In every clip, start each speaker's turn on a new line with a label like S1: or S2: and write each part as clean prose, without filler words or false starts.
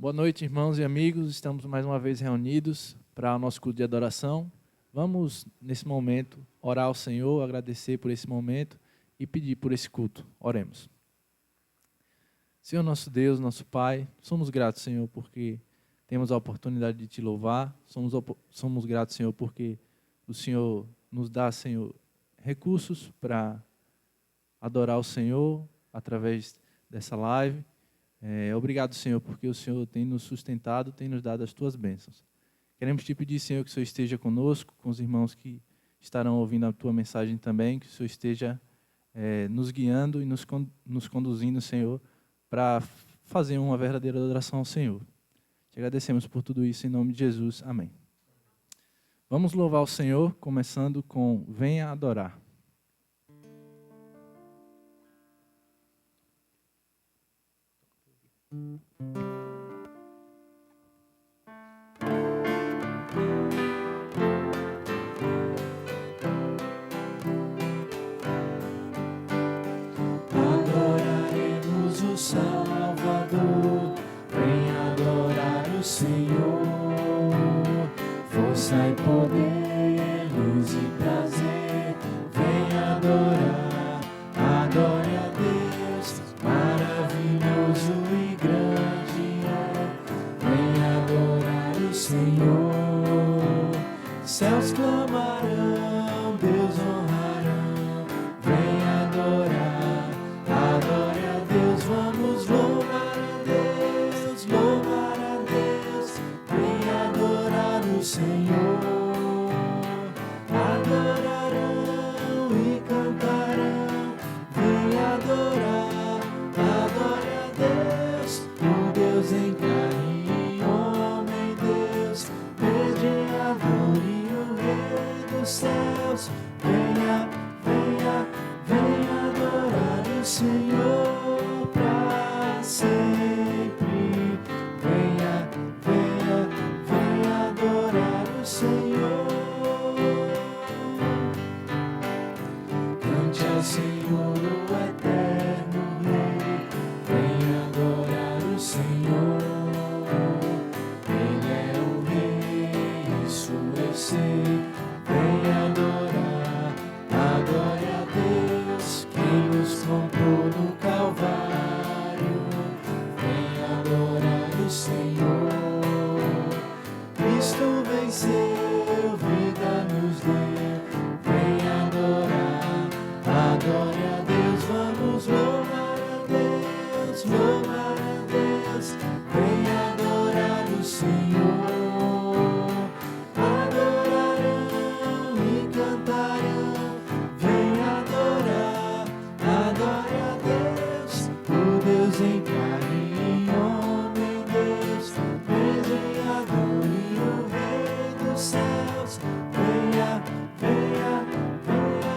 S1: Boa noite, irmãos e amigos. Estamos mais uma vez reunidos para o nosso culto de adoração. Vamos, nesse momento, orar ao Senhor, agradecer por esse momento e pedir por esse culto. Oremos. Senhor nosso Deus, nosso Pai, somos gratos, Senhor, porque temos a oportunidade de Te louvar. Somos gratos, Senhor, porque o Senhor nos dá, Senhor, recursos para adorar o Senhor através dessa live. Obrigado, Senhor, porque o Senhor tem nos sustentado, tem nos dado as Tuas bênçãos. Queremos Te pedir, Senhor, que o Senhor esteja conosco, com os irmãos que estarão ouvindo a Tua mensagem também, que o Senhor esteja nos guiando e nos conduzindo, Senhor, para fazer uma verdadeira adoração ao Senhor. Te agradecemos por tudo isso, em nome de Jesus. Amém. Vamos louvar o Senhor, começando com Venha Adorar.
S2: Adoraremos o Salvador, vem adorar o Senhor, força e poder, luz e prazer, vem adorar, adore a Deus, maravilhoso e grande é, vem adorar o Senhor, céus clamarão, Deus honrarão, vem adorar, adore a Deus, vamos louvar a Deus, vem adorar o Senhor, adorarão e cantarão, vem adorar, adore a Deus, o Deus em carne, homem Deus, mediador e o Rei dos céus, venha adorar o Senhor para sempre, venha adorar o Senhor, cante ao Senhor o eterno Rei, venha adorar o Senhor, Ele é o Rei, isso eu sei, venha adorar, adore a Deus, quem nos comprou no Calvário, venha adorar o Senhor, Cristo venceu, vida nos deu, venha adorar, adore a Deus, vamos louvar a Deus, venha adorar o Senhor, adorarão e cantarão, venha adorar, adore a Deus, o Deus em carne e homem Deus, mediador e o Rei dos céus, venha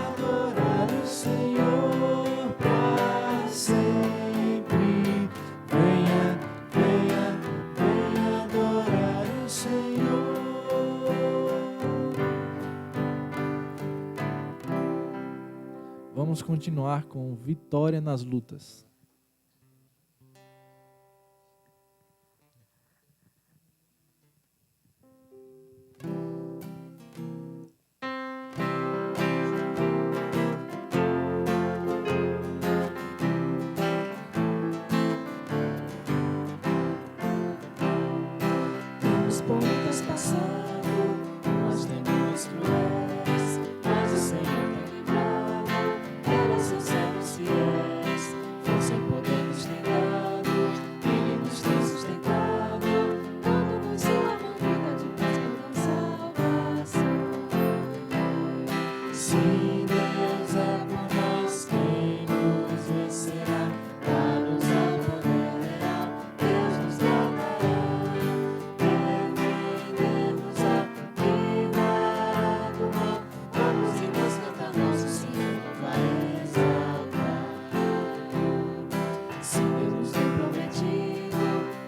S2: adorar o Senhor para sempre, venha adorar o Senhor.
S1: Vamos continuar com Vitória nas Lutas.
S2: Temos pontas passando, nós temos cruéis, mas o Senhor tem livrado, era seus servos fiéis, força e poder nos tem dado, Ele nos tem sustentado, dando-nos sua mão vida de paz por salvação. Se Deus é por nós, quem nos vencerá? Dá-nos a poder real, Deus nos dará. Defendemos a livrar do mal. Vamos e nós cantar, nosso Senhor vai exaltar. Se Deus nos tem prometido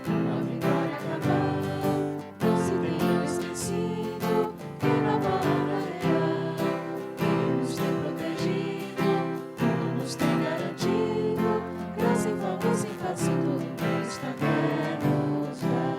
S2: uma vitória cabal, não se tenha esquecido que na palavra real Ele nos tem protegido, tudo nos tem garantido, graça e favor sem fazer, todo mundo está bem nos dá.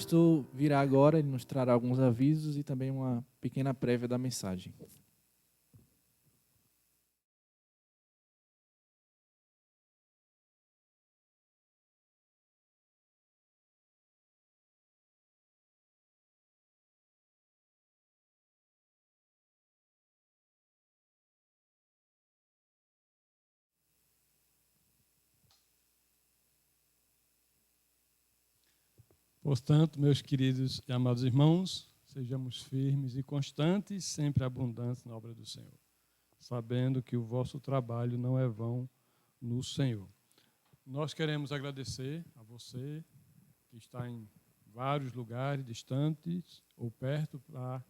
S1: pastor virá agora, ele nos trará alguns avisos e também uma pequena prévia da mensagem.
S3: Portanto, meus queridos e amados irmãos, sejamos firmes e constantes, sempre abundantes na obra do Senhor, sabendo que o vosso trabalho não é vão no Senhor. Nós queremos agradecer a você que está em vários lugares distantes ou perto para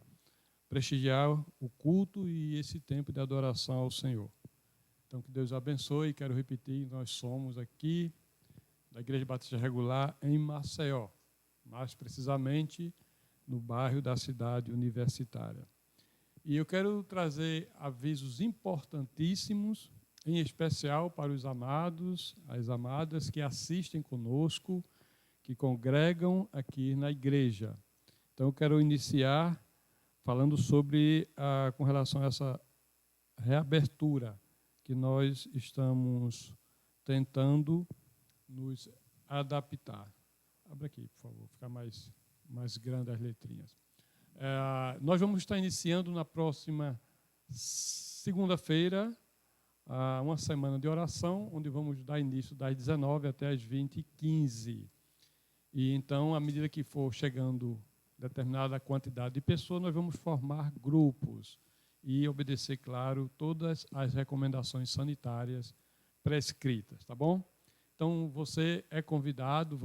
S3: prestigiar o culto e esse tempo de adoração ao Senhor. Então, que Deus abençoe. Quero repetir, nós somos aqui da Igreja Batista Regular em Maceió, mais precisamente no bairro da Cidade Universitária. E eu quero trazer avisos importantíssimos, em especial para os amados, as amadas que assistem conosco, que congregam aqui na igreja. Então, eu quero iniciar falando sobre, com relação a essa reabertura que nós estamos tentando nos adaptar. Abre aqui, por favor, ficar mais grande as letrinhas. Nós vamos estar iniciando na próxima segunda-feira uma semana de oração, onde vamos dar início das 19 até as 20h15. E então, à medida que for chegando determinada quantidade de pessoas, nós vamos formar grupos e obedecer, claro, todas as recomendações sanitárias prescritas, tá bom? Então, você é convidada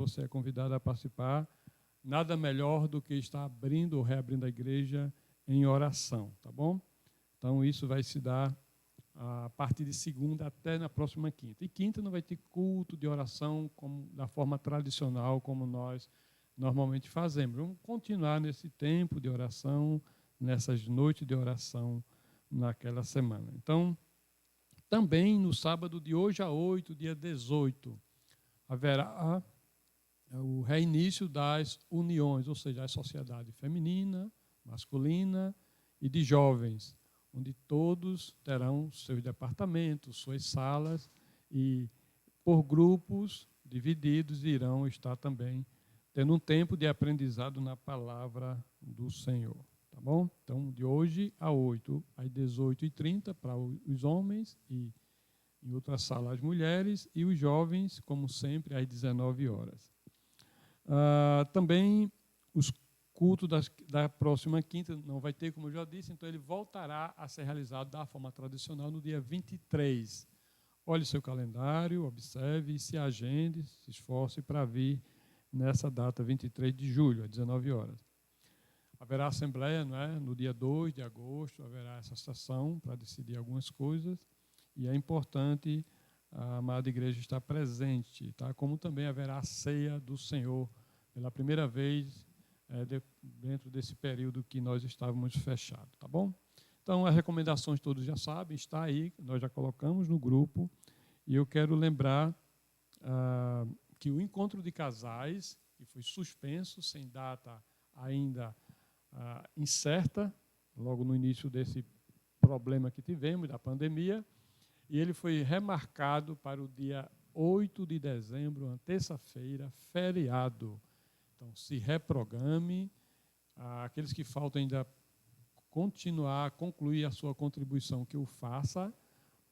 S3: a participar. Nada melhor do que estar abrindo ou reabrindo a igreja em oração, tá bom? Então, isso vai se dar a partir de segunda até na próxima quinta. E quinta não vai ter culto de oração da forma tradicional, como nós normalmente fazemos. Vamos continuar nesse tempo de oração, nessas noites de oração naquela semana. Então, também no sábado de hoje a 8, dia 18, haverá o reinício das uniões, ou seja, a sociedade feminina, masculina e de jovens, onde todos terão seus departamentos, suas salas e, por grupos divididos, irão estar também tendo um tempo de aprendizado na palavra do Senhor. Tá bom? Então, de hoje a 8, às 18h30 para os homens e em outra sala as mulheres e os jovens, como sempre, às 19h. Também os cultos da próxima quinta não vai ter, como eu já disse, então ele voltará a ser realizado da forma tradicional no dia 23. Olhe seu calendário, observe e se agende, se esforce para vir nessa data, 23 de julho, às 19h. Haverá assembleia, não é? No dia 2 de agosto, haverá essa sessão para decidir algumas coisas. E é importante a amada igreja estar presente, tá? Como também haverá a ceia do Senhor pela primeira vez dentro desse período que nós estávamos fechados, tá bom? Então, as recomendações todos já sabem, está aí, nós já colocamos no grupo. E eu quero lembrar que o encontro de casais, que foi suspenso, sem data ainda incerta, logo no início desse problema que tivemos, da pandemia, e ele foi remarcado para o dia 8 de dezembro, uma terça-feira, feriado. Então, se reprograme. Aqueles que faltam ainda concluir a sua contribuição, que o faça.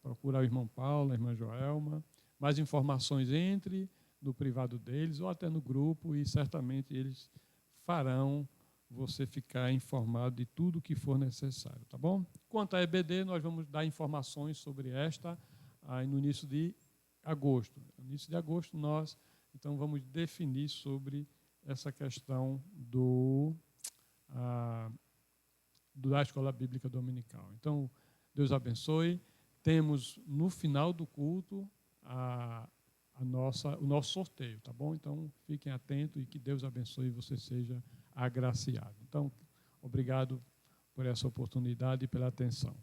S3: Procurar o irmão Paulo, a irmã Joelma. Mais informações entre no privado deles ou até no grupo e certamente eles farão você ficar informado de tudo o que for necessário, tá bom? Quanto à EBD, nós vamos dar informações sobre esta no início de agosto. No início de agosto, nós, então, vamos definir sobre essa questão da Escola Bíblica Dominical. Então, Deus abençoe. Temos, no final do culto, o nosso sorteio, tá bom? Então, fiquem atentos e que Deus abençoe e você seja agraciado. Então, obrigado por essa oportunidade e pela atenção.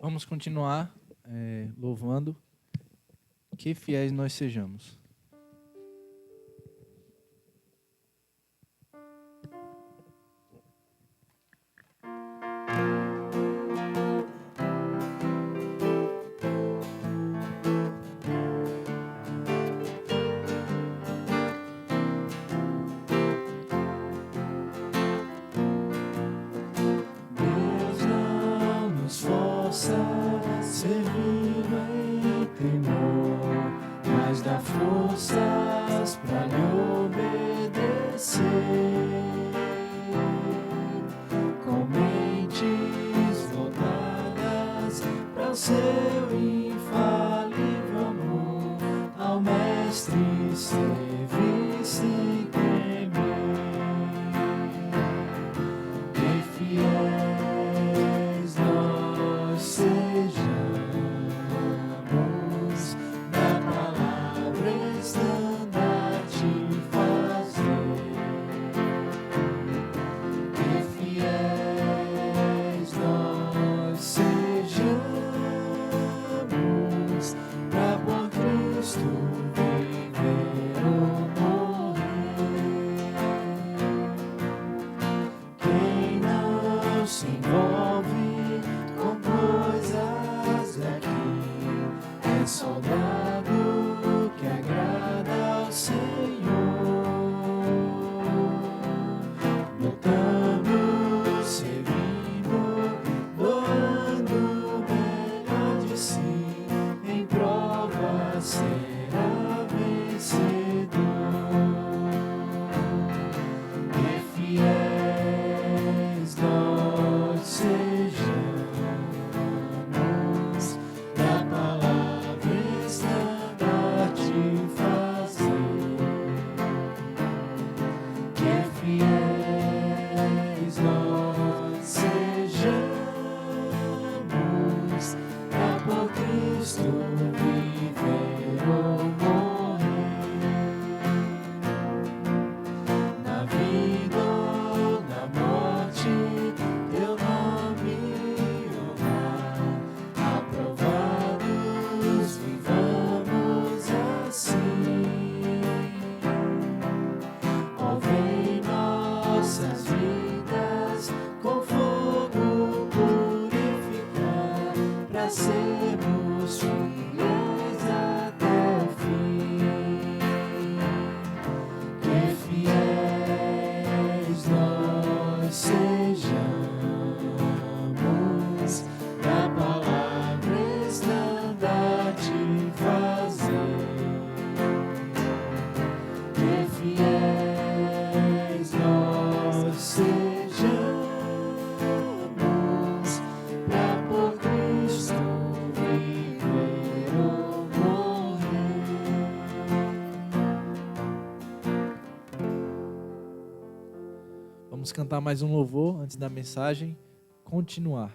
S1: Vamos continuar louvando. Que fiéis nós sejamos.
S2: Deus não nos força a servir em temor, mas dá forças para lhe obedecer. Com mentes voltadas para o seu infalível amor, ao Mestre servir sem temer. Que fiéis nós sejamos, na palavra estandarte fazer. Que fiéis nós sejamos, pra por Cristo viver ou morrer. Quem não se envolve com coisas daqui é soldado que agrada ao Senhor, lutando, servindo, doando o melhor de si, em prova será vencedor. Que fiéis nós sejamos, da palavra estandarte fazer. Que fiéis nós sejamos, pra por Cristo viver ou morrer. Na vida ou na morte, teu nome honrar. Aprovados, vivamos assim. Ó, vem nossas vidas com fogo purificar, pra sermos fiéis até o fim. Que fiéis nós sejamos, da palavra estandarte fazer. Que fiéis nós sejamos, pra por Cristo viver ou morrer.
S1: Vamos cantar mais um louvor antes da mensagem continuar.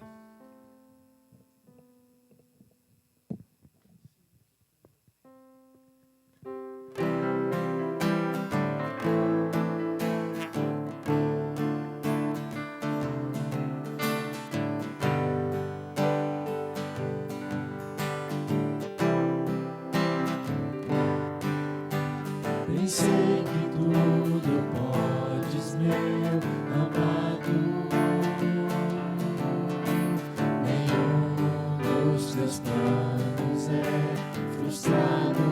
S2: Pensei que tudo podes, meu amado. Nenhum dos teus planos é frustrado.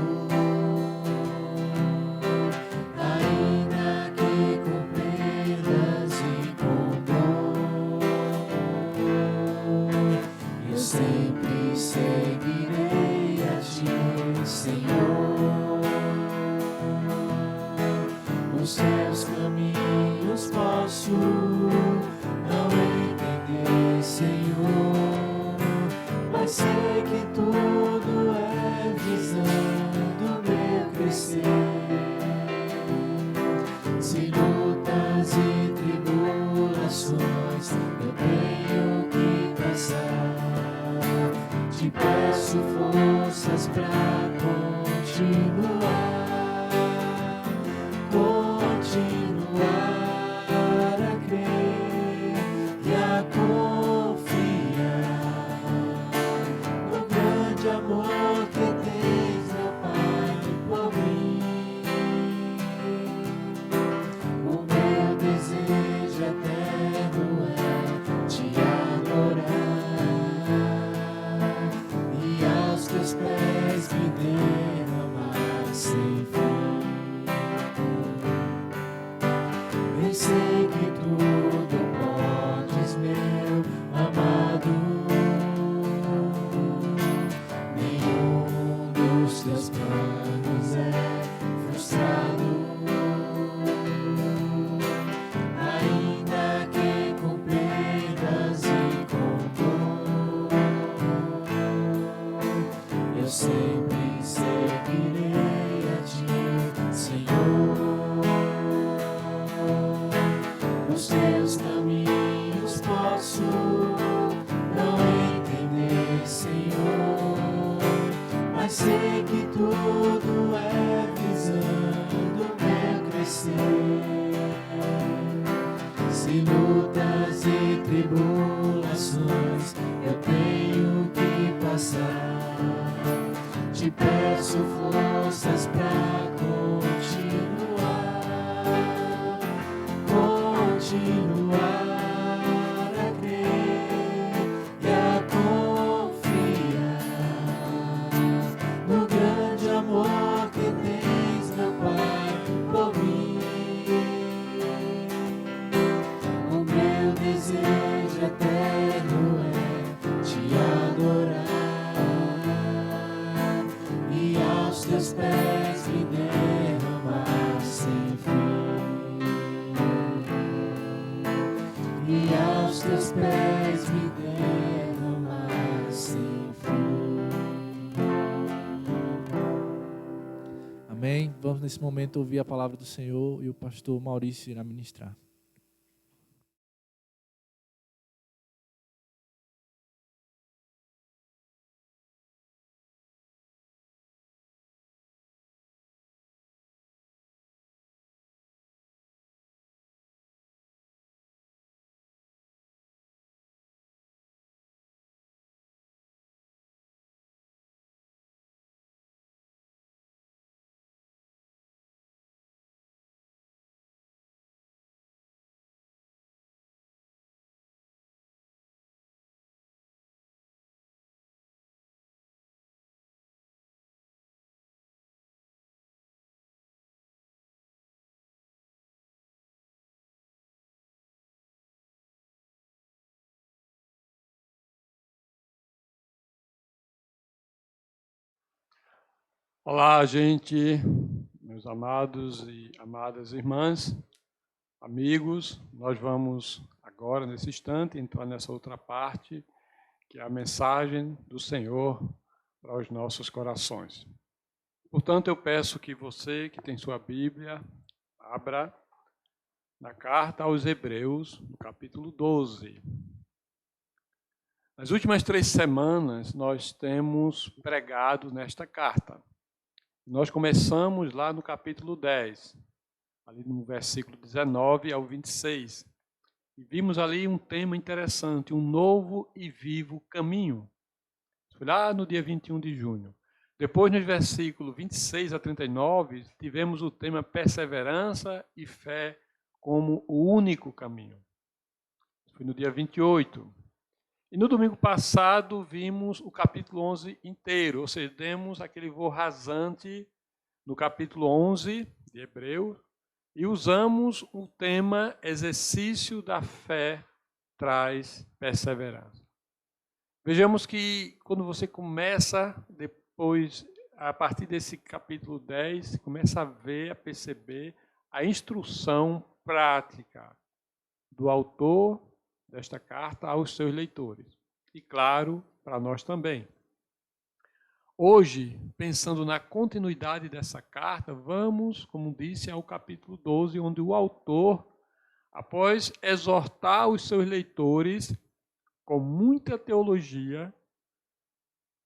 S2: Ainda que com perdas e com dor, eu sempre seguirei a ti, Senhor. Os teus caminhos posso não entender, Senhor, mas sei que tudo é visando meu crescer. Se lutas e tribulações eu tenho que passar, te peço forças pra continuar. Continuar a crer e a confiar. tribulações eu tenho que passar. Te peço forças pra continuar a crer e a confiar no grande amor que tens, meu Pai, por mim. O meu desejo eterno é te adorar e aos teus pés me derramar sem fim. E aos teus pés me derramar sem fim.
S1: Amém. Vamos nesse momento ouvir a palavra do Senhor e o pastor Maurício irá ministrar.
S3: Olá, gente, meus amados e amadas irmãs, amigos. Nós vamos agora, nesse instante, entrar nessa outra parte, que é a mensagem do Senhor para os nossos corações. Portanto, eu peço que você, que tem sua Bíblia, abra na carta aos Hebreus, no capítulo 12. Nas últimas 3 semanas, nós temos pregado nesta carta. Nós começamos lá no capítulo 10, ali no versículo 19 ao 26. E vimos ali um tema interessante, um novo e vivo caminho. Foi lá no dia 21 de junho. Depois, nos versículos 26 a 39, tivemos o tema perseverança e fé como o único caminho. Foi no dia 28. E no domingo passado vimos o capítulo 11 inteiro, ou seja, demos aquele voo rasante no capítulo 11 de Hebreus e usamos o tema exercício da fé traz perseverança. Vejamos que quando você começa, depois, a partir desse capítulo 10, começa a ver, a perceber a instrução prática do autor desta carta aos seus leitores. E, claro, para nós também. Hoje, pensando na continuidade dessa carta, vamos, como disse, ao capítulo 12, onde o autor, após exortar os seus leitores com muita teologia,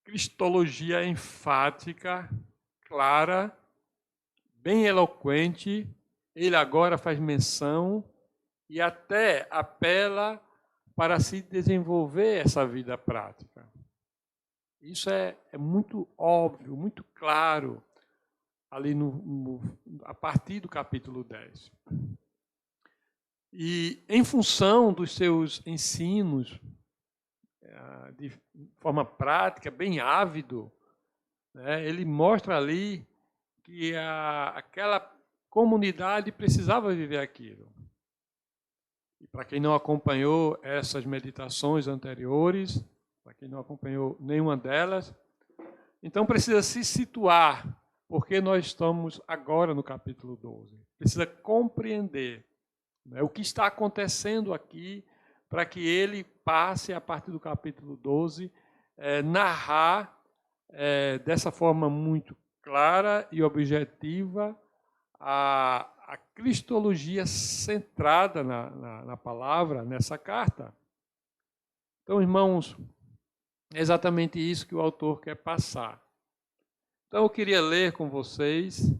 S3: cristologia enfática, clara, bem eloquente, ele agora faz menção e até apela para se desenvolver essa vida prática. Isso é muito óbvio, muito claro, ali a partir do capítulo 10. E em função dos seus ensinos, de forma prática, bem ávido, né, ele mostra ali que aquela comunidade precisava viver aquilo. E para quem não acompanhou essas meditações anteriores, para quem não acompanhou nenhuma delas, então precisa se situar, porque nós estamos agora no capítulo 12. Precisa compreender, né, o que está acontecendo aqui, para que ele passe, a partir do capítulo 12, narrar dessa forma muito clara e objetiva a cristologia centrada na palavra, nessa carta. Então, irmãos, é exatamente isso que o autor quer passar. Então, eu queria ler com vocês,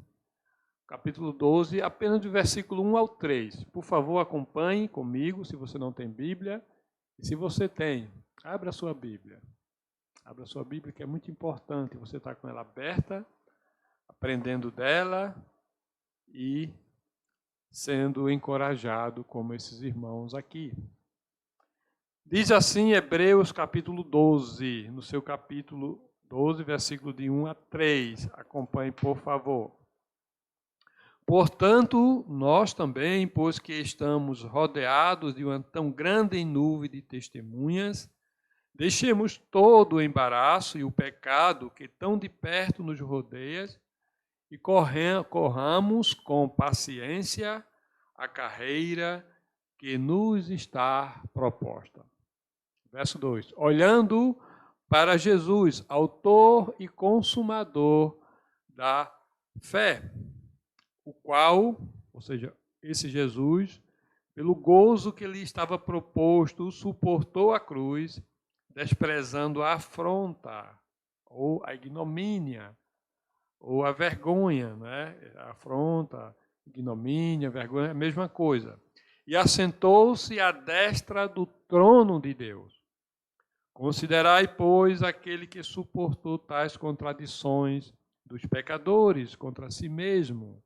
S3: capítulo 12, apenas do versículo 1 ao 3. Por favor, acompanhe comigo, se você não tem Bíblia, E se você tem, abra a sua Bíblia. Abra a sua Bíblia, que é muito importante. Você está com ela aberta, aprendendo dela e sendo encorajado como esses irmãos aqui. Diz assim Hebreus capítulo 12, no seu capítulo 12, versículo de 1 a 3. Acompanhe, por favor. Portanto, nós também, pois que estamos rodeados de uma tão grande nuvem de testemunhas, deixemos todo o embaraço e o pecado que tão de perto nos rodeia e corramos com paciência a carreira que nos está proposta. Verso 2. Olhando para Jesus, autor e consumador da fé, o qual, ou seja, esse Jesus, pelo gozo que lhe estava proposto, suportou a cruz, desprezando a afronta, ou a ignomínia, ou a vergonha, né? A afronta, ignomínia, vergonha, é a mesma coisa. E assentou-se à destra do trono de Deus. Considerai, pois, aquele que suportou tais contradições dos pecadores contra si mesmo,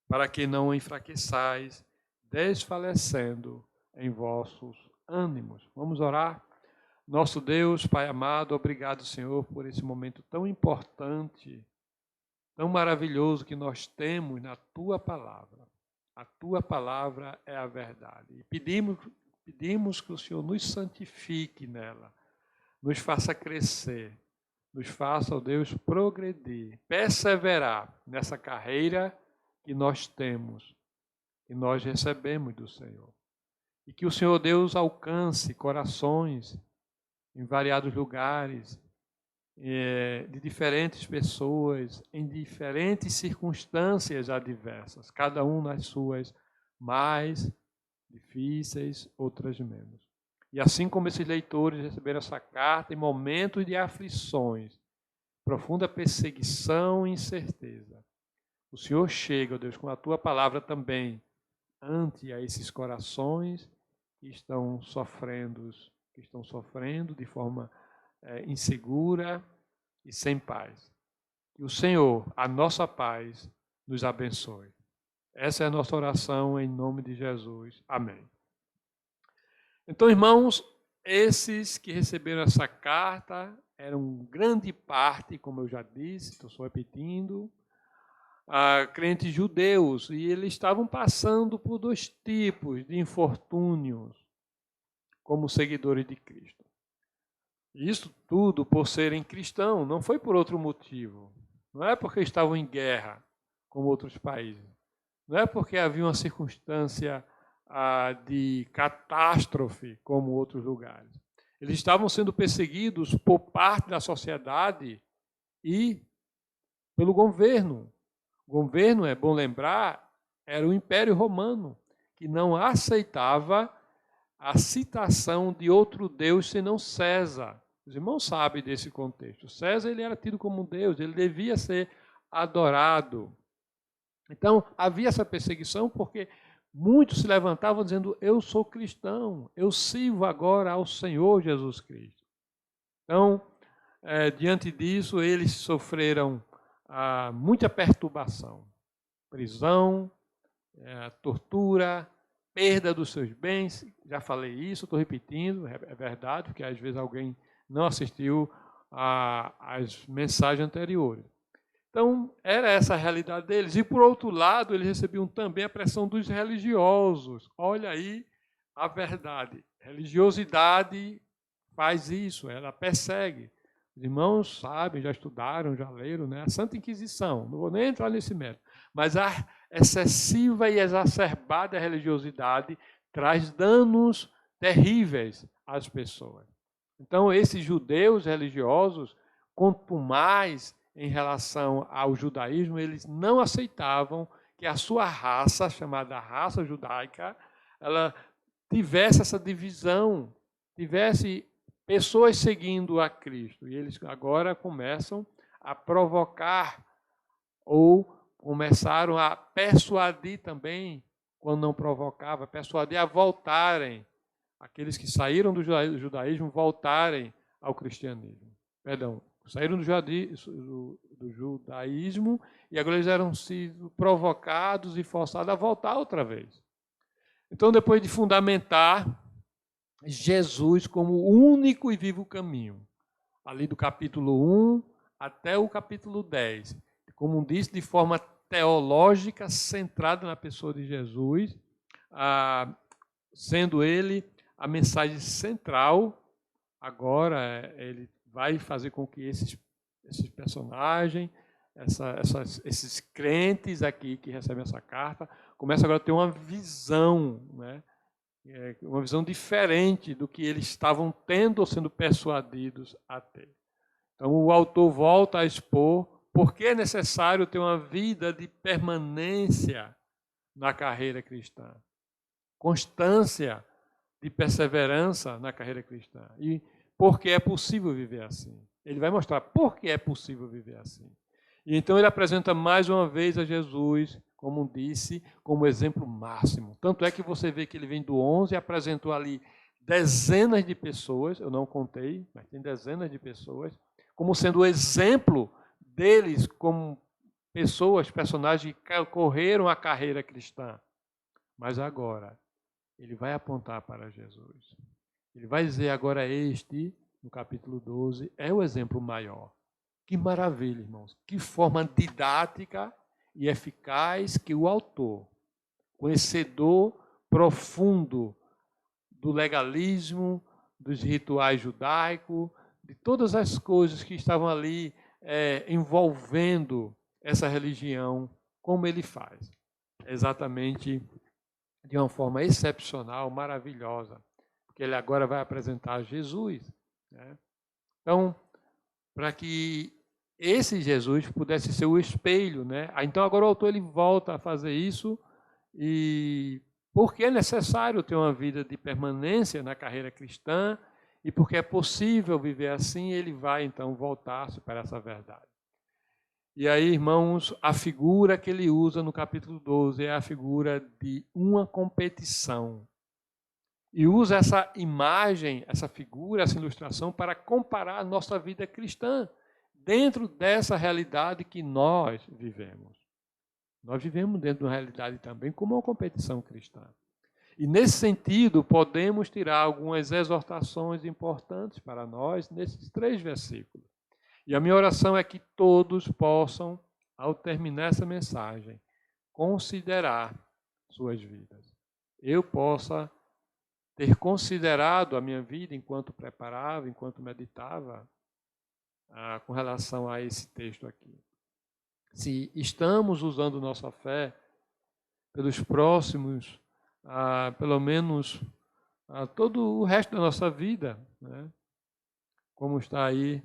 S3: para que não enfraqueçais, desfalecendo em vossos ânimos. Vamos orar? Nosso Deus, Pai amado, obrigado, Senhor, por esse momento tão importante, tão maravilhoso que nós temos na Tua Palavra. A Tua Palavra é a verdade. E pedimos que o Senhor nos santifique nela, nos faça crescer, nos faça, ó Deus, progredir, perseverar nessa carreira que nós temos, que nós recebemos do Senhor. E que o Senhor Deus alcance corações em variados lugares, de diferentes pessoas, em diferentes circunstâncias adversas, cada um nas suas mais difíceis, outras menos. E assim como esses leitores receberam essa carta em momentos de aflições, profunda perseguição e incerteza, o Senhor chega, ó Deus, com a Tua palavra também, ante a esses corações que estão sofrendo de forma insegura e sem paz. Que o Senhor, a nossa paz, nos abençoe. Essa é a nossa oração em nome de Jesus. Amém. Então, irmãos, esses que receberam essa carta eram grande parte, como eu já disse, estou só repetindo, crentes judeus, e eles estavam passando por dois tipos de infortúnios como seguidores de Cristo. Isso tudo por serem cristãos, não foi por outro motivo. Não é porque estavam em guerra, como outros países. Não é porque havia uma circunstância de catástrofe, como outros lugares. Eles estavam sendo perseguidos por parte da sociedade e pelo governo. O governo, é bom lembrar, era o Império Romano, que não aceitava a citação de outro Deus senão César. Os irmãos sabem desse contexto. César ele era tido como um Deus, ele devia ser adorado. Então, havia essa perseguição porque muitos se levantavam dizendo, eu sou cristão, eu sirvo agora ao Senhor Jesus Cristo. Então, diante disso, eles sofreram muita perturbação, prisão, tortura, perda dos seus bens. Já falei isso, estou repetindo, é verdade, porque às vezes alguém não assistiu às mensagens anteriores. Então, era essa a realidade deles. E, por outro lado, eles recebiam também a pressão dos religiosos. Olha aí a verdade. Religiosidade faz isso, ela persegue. Os irmãos sabem, já estudaram, já leram, né? A Santa Inquisição, não vou nem entrar nesse mérito, mas a excessiva e exacerbada religiosidade traz danos terríveis às pessoas. Então, esses judeus religiosos, quanto mais em relação ao judaísmo, eles não aceitavam que a sua raça, chamada raça judaica, ela tivesse essa divisão, tivesse pessoas seguindo a Cristo. E eles agora começam a provocar ou começaram a persuadir também, quando não provocava, persuadir a voltarem aqueles que saíram do judaísmo voltarem ao cristianismo. Perdão, saíram do judaísmo e agora eles eram sido provocados e forçados a voltar outra vez. Então, depois de fundamentar Jesus como o único e vivo caminho, ali do capítulo 1 até o capítulo 10, como disse, de forma teológica, centrada na pessoa de Jesus, sendo ele a mensagem central. Agora ele vai fazer com que esses personagens, esses crentes aqui que recebem essa carta, comecem agora a ter uma visão, né? Uma visão diferente do que eles estavam tendo ou sendo persuadidos a ter. Então o autor volta a expor por que é necessário ter uma vida de permanência na carreira cristã, constância de perseverança na carreira cristã. E por que é possível viver assim. Ele vai mostrar por que é possível viver assim. E então ele apresenta mais uma vez a Jesus, como disse, como exemplo máximo. Tanto é que você vê que ele vem do 11 e apresentou ali dezenas de pessoas, eu não contei, mas tem dezenas de pessoas, como sendo o exemplo deles como pessoas, personagens que correram a carreira cristã. Mas agora, ele vai apontar para Jesus. Ele vai dizer agora este, no capítulo 12, é o exemplo maior. Que maravilha, irmãos. Que forma didática e eficaz que o autor, conhecedor profundo do legalismo, dos rituais judaicos, de todas as coisas que estavam ali envolvendo essa religião, como ele faz. Exatamente de uma forma excepcional, maravilhosa. Porque ele agora vai apresentar Jesus. Né? Então, para que esse Jesus pudesse ser o espelho, né? Então agora o autor ele volta a fazer isso, e porque é necessário ter uma vida de permanência na carreira cristã, e porque é possível viver assim, ele vai então voltar-se para essa verdade. E aí, irmãos, a figura que ele usa no capítulo 12 é a figura de uma competição. E usa essa imagem, essa figura, essa ilustração para comparar a nossa vida cristã dentro dessa realidade que nós vivemos. Nós vivemos dentro de uma realidade também como uma competição cristã. E nesse sentido, podemos tirar algumas exortações importantes para nós nesses 3 versículos. E a minha oração é que todos possam, ao terminar essa mensagem, considerar suas vidas. Eu possa ter considerado a minha vida enquanto preparava, enquanto meditava, com relação a esse texto aqui. Se estamos usando nossa fé pelos próximos, pelo menos, todo o resto da nossa vida, né? Como está aí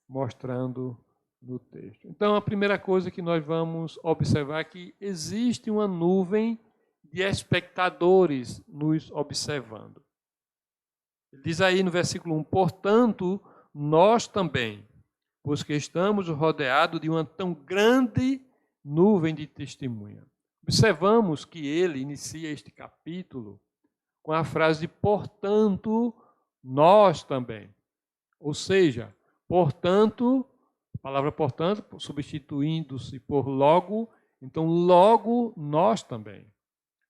S3: mostrando no texto. Então, a primeira coisa que nós vamos observar é que existe uma nuvem de espectadores nos observando. Ele diz aí no versículo 1, portanto, nós também, pois que estamos rodeados de uma tão grande nuvem de testemunha. Observamos que ele inicia este capítulo com a frase, portanto, nós também. Ou seja, portanto, a palavra portanto, substituindo-se por logo, então logo nós também.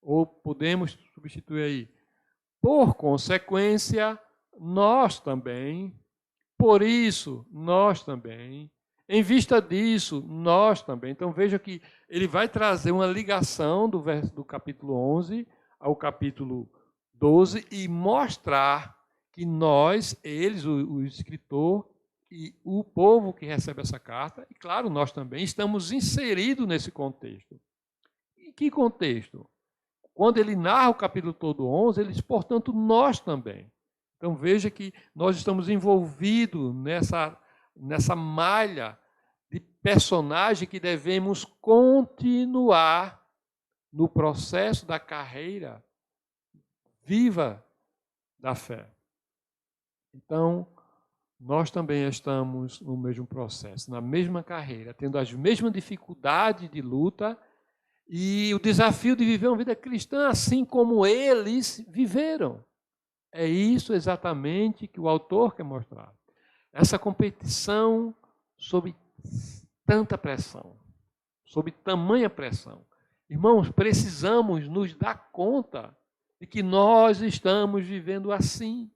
S3: Ou podemos substituir aí, por consequência, nós também. Por isso, nós também. Em vista disso, nós também. Então, veja que ele vai trazer uma ligação do capítulo 11 ao capítulo 12 e mostrar que nós, eles, o escritor e o povo que recebe essa carta, e claro, nós também, estamos inseridos nesse contexto. Em que contexto? Quando ele narra o capítulo todo 11, ele diz, portanto, nós também. Então, veja que nós estamos envolvidos nessa malha de personagem que devemos continuar no processo da carreira viva da fé. Então, nós também estamos no mesmo processo, na mesma carreira, tendo as mesmas dificuldades de luta e o desafio de viver uma vida cristã assim como eles viveram.
S4: É isso exatamente que o autor quer mostrar. Essa competição sob tanta pressão, sob tamanha pressão. Irmãos, precisamos nos dar conta de que nós estamos vivendo assim.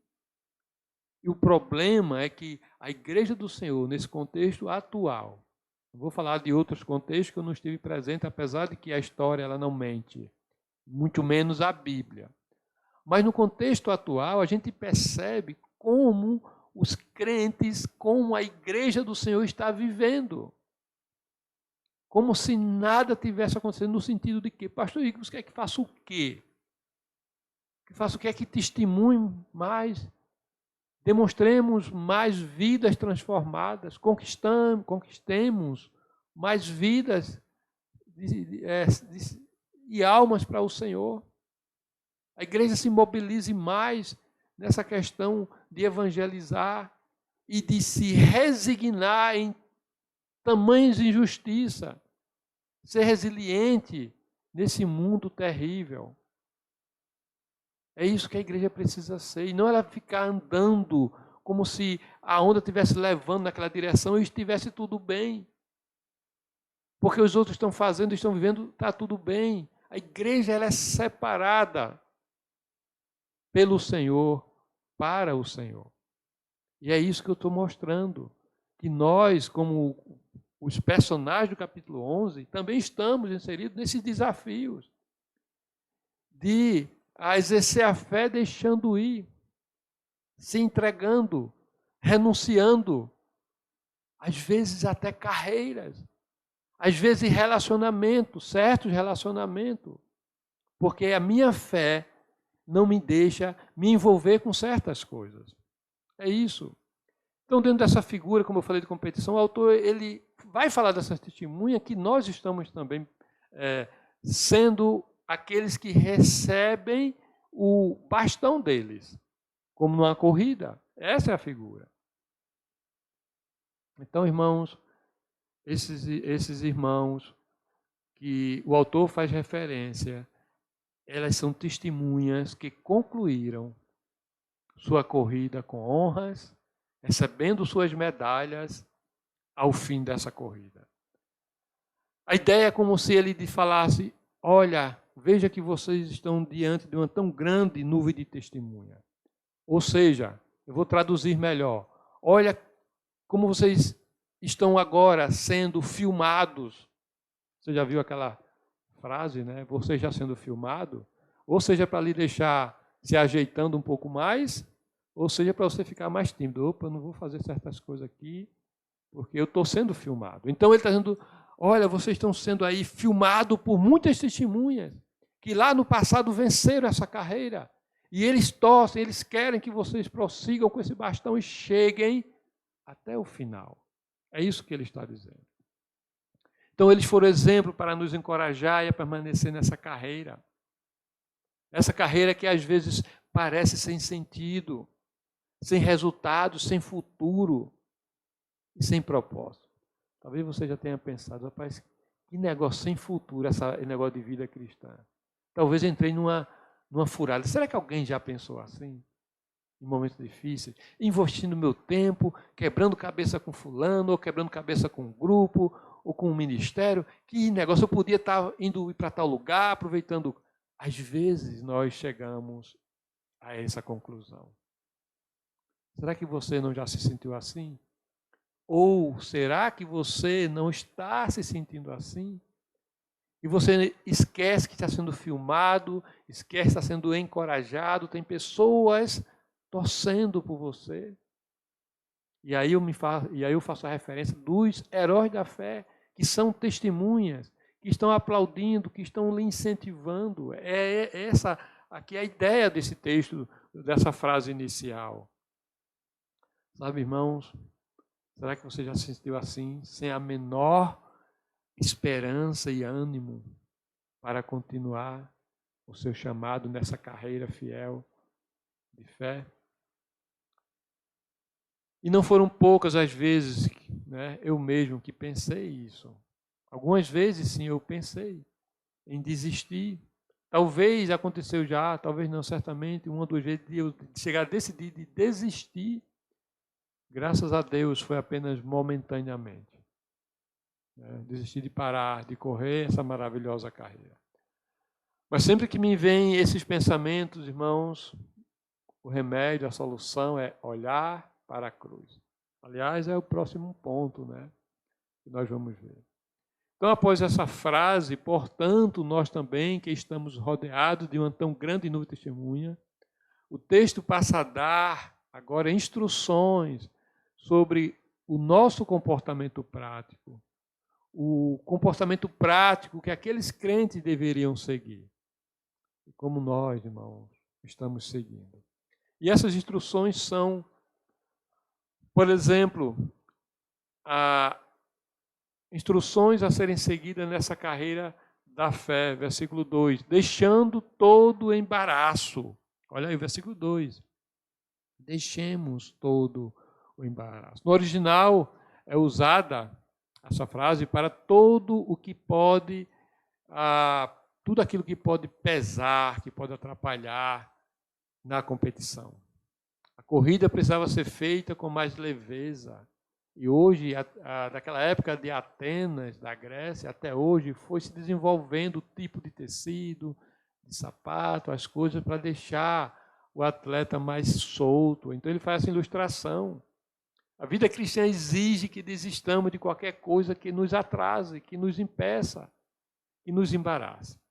S4: E o problema é que a Igreja do Senhor, nesse contexto atual, eu vou falar de outros contextos que eu não estive presente, apesar de que a história ela não mente, muito menos a Bíblia. Mas no contexto atual, a gente percebe como os crentes, como a Igreja do Senhor está vivendo. Como se nada tivesse acontecendo, no sentido de que, pastor Igor, você quer que faça o quê? Que faça o quê? Que testemunhe mais, demonstremos mais vidas transformadas, conquistemos mais vidas e almas para o Senhor. A igreja se mobilize mais nessa questão de evangelizar e de se resignar em tamanhas injustiça, ser resiliente nesse mundo terrível. É isso que a igreja precisa ser, e não ela ficar andando como se a onda estivesse levando naquela direção e estivesse tudo bem. Porque os outros estão fazendo, estão vivendo, está tudo bem. A igreja ela é separada pelo Senhor, para o Senhor. E é isso que eu estou mostrando, que nós, como os personagens do capítulo 11, também estamos inseridos nesses desafios de exercer a fé deixando ir, se entregando, renunciando, às vezes até carreiras, às vezes relacionamentos, certos relacionamentos, porque a minha fé não me deixa me envolver com certas coisas. É isso. Então, dentro dessa figura, como eu falei de competição, o autor ele vai falar dessa testemunha que nós estamos também sendo aqueles que recebem o bastão deles, como numa corrida. Essa é a figura. Então, irmãos, esses irmãos que o autor faz referência, elas são testemunhas que concluíram sua corrida com honras, recebendo suas medalhas ao fim dessa corrida. A ideia é como se ele falasse, olha, veja que vocês estão diante de uma tão grande nuvem de testemunha. Ou seja, eu vou traduzir melhor. Olha como vocês estão agora sendo filmados. Você já viu aquela frase, né? Você já sendo filmado? Ou seja, para lhe deixar se ajeitando um pouco mais, ou seja, para você ficar mais tímido. Opa, eu não vou fazer certas coisas aqui, porque eu estou sendo filmado. Então ele está dizendo, olha, vocês estão sendo aí filmados por muitas testemunhas, que lá no passado venceram essa carreira. E eles torcem, eles querem que vocês prossigam com esse bastão e cheguem até o final. É isso que ele está dizendo. Então eles foram exemplo para nos encorajar e a permanecer nessa carreira. Essa carreira que às vezes parece sem sentido, sem resultado, sem futuro e sem propósito. Talvez você já tenha pensado, rapaz, que negócio sem futuro, esse negócio de vida cristã. Talvez entrei numa furada. Será que alguém já pensou assim? Em momentos difíceis, investindo meu tempo, quebrando cabeça com fulano, ou quebrando cabeça com um grupo, ou com um ministério. Que negócio, eu podia estar indo para tal lugar, aproveitando. Às vezes nós chegamos a essa conclusão. Será que você não já se sentiu assim? Ou será que você não está se sentindo assim? E você esquece que está sendo filmado, esquece que está sendo encorajado, tem pessoas torcendo por você. E aí eu faço a referência dos heróis da fé, que são testemunhas, que estão aplaudindo, que estão lhe incentivando. É essa aqui a ideia desse texto, dessa frase inicial. Sabe, irmãos, será que você já se sentiu assim, sem a menor esperança e ânimo para continuar o seu chamado nessa carreira fiel de fé? E não foram poucas as vezes, né, eu mesmo que pensei isso. Algumas vezes, sim, eu pensei em desistir. Talvez aconteceu já, talvez não, certamente, uma ou duas vezes de eu chegar a decidir de desistir. Graças a Deus foi apenas momentaneamente. Desistir de parar, de correr essa maravilhosa carreira. Mas sempre que me vêm esses pensamentos, irmãos, o remédio, a solução é olhar para a cruz. Aliás, é o próximo ponto, né, que nós vamos ver. Então, após essa frase, portanto, nós também, que estamos rodeados de uma tão grande e nuvem testemunha, o texto passa a dar agora instruções sobre o nosso comportamento prático, o comportamento prático que aqueles crentes deveriam seguir. E como nós, irmãos, estamos seguindo. E essas instruções são, por exemplo, instruções a serem seguidas nessa carreira da fé, versículo 2, deixando todo o embaraço. Olha aí, versículo 2. Deixemos todo o embaraço. No original é usada essa frase para todo o que pode, tudo aquilo que pode pesar, que pode atrapalhar na competição. A corrida precisava ser feita com mais leveza. E hoje, daquela época de Atenas, da Grécia, até hoje, foi se desenvolvendo o tipo de tecido, de sapato, as coisas para deixar o atleta mais solto. Então ele faz essa ilustração. A vida cristã exige que desistamos de qualquer coisa que nos atrase, que nos impeça, que nos embarace.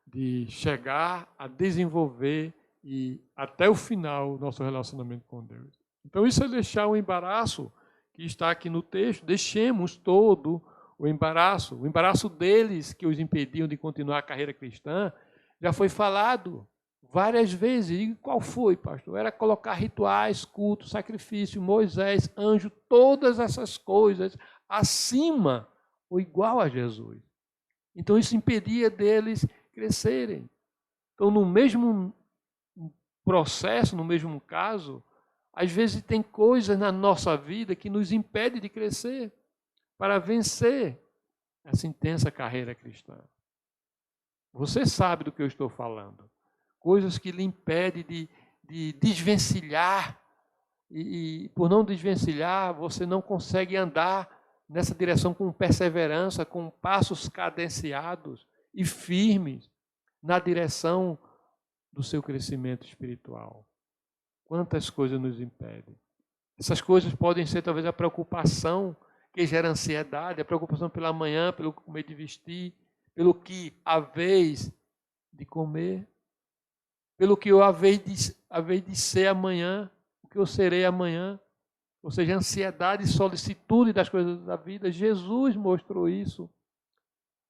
S4: De chegar a desenvolver e até o final o nosso relacionamento com Deus. Então isso é deixar o embaraço que está aqui no texto, deixemos todo o embaraço deles que os impediam de continuar a carreira cristã, já foi falado várias vezes. E qual foi, pastor? Era colocar rituais, culto, sacrifício, Moisés, anjo, todas essas coisas acima ou igual a Jesus. Então isso impedia deles crescerem. Então no mesmo processo, no mesmo caso, às vezes tem coisas na nossa vida que nos impedem de crescer para vencer essa intensa carreira cristã. Você sabe do que eu estou falando. Coisas que lhe impedem de desvencilhar. E por não desvencilhar, você não consegue andar nessa direção com perseverança, com passos cadenciados e firmes na direção do seu crescimento espiritual. Quantas coisas nos impedem? Essas coisas podem ser talvez a preocupação que gera ansiedade, a preocupação pela manhã, pelo comer de vestir, pelo que há vez de comer, pelo que eu há vez de ser amanhã, o que eu serei amanhã. Ou seja, ansiedade e solicitude das coisas da vida. Jesus mostrou isso.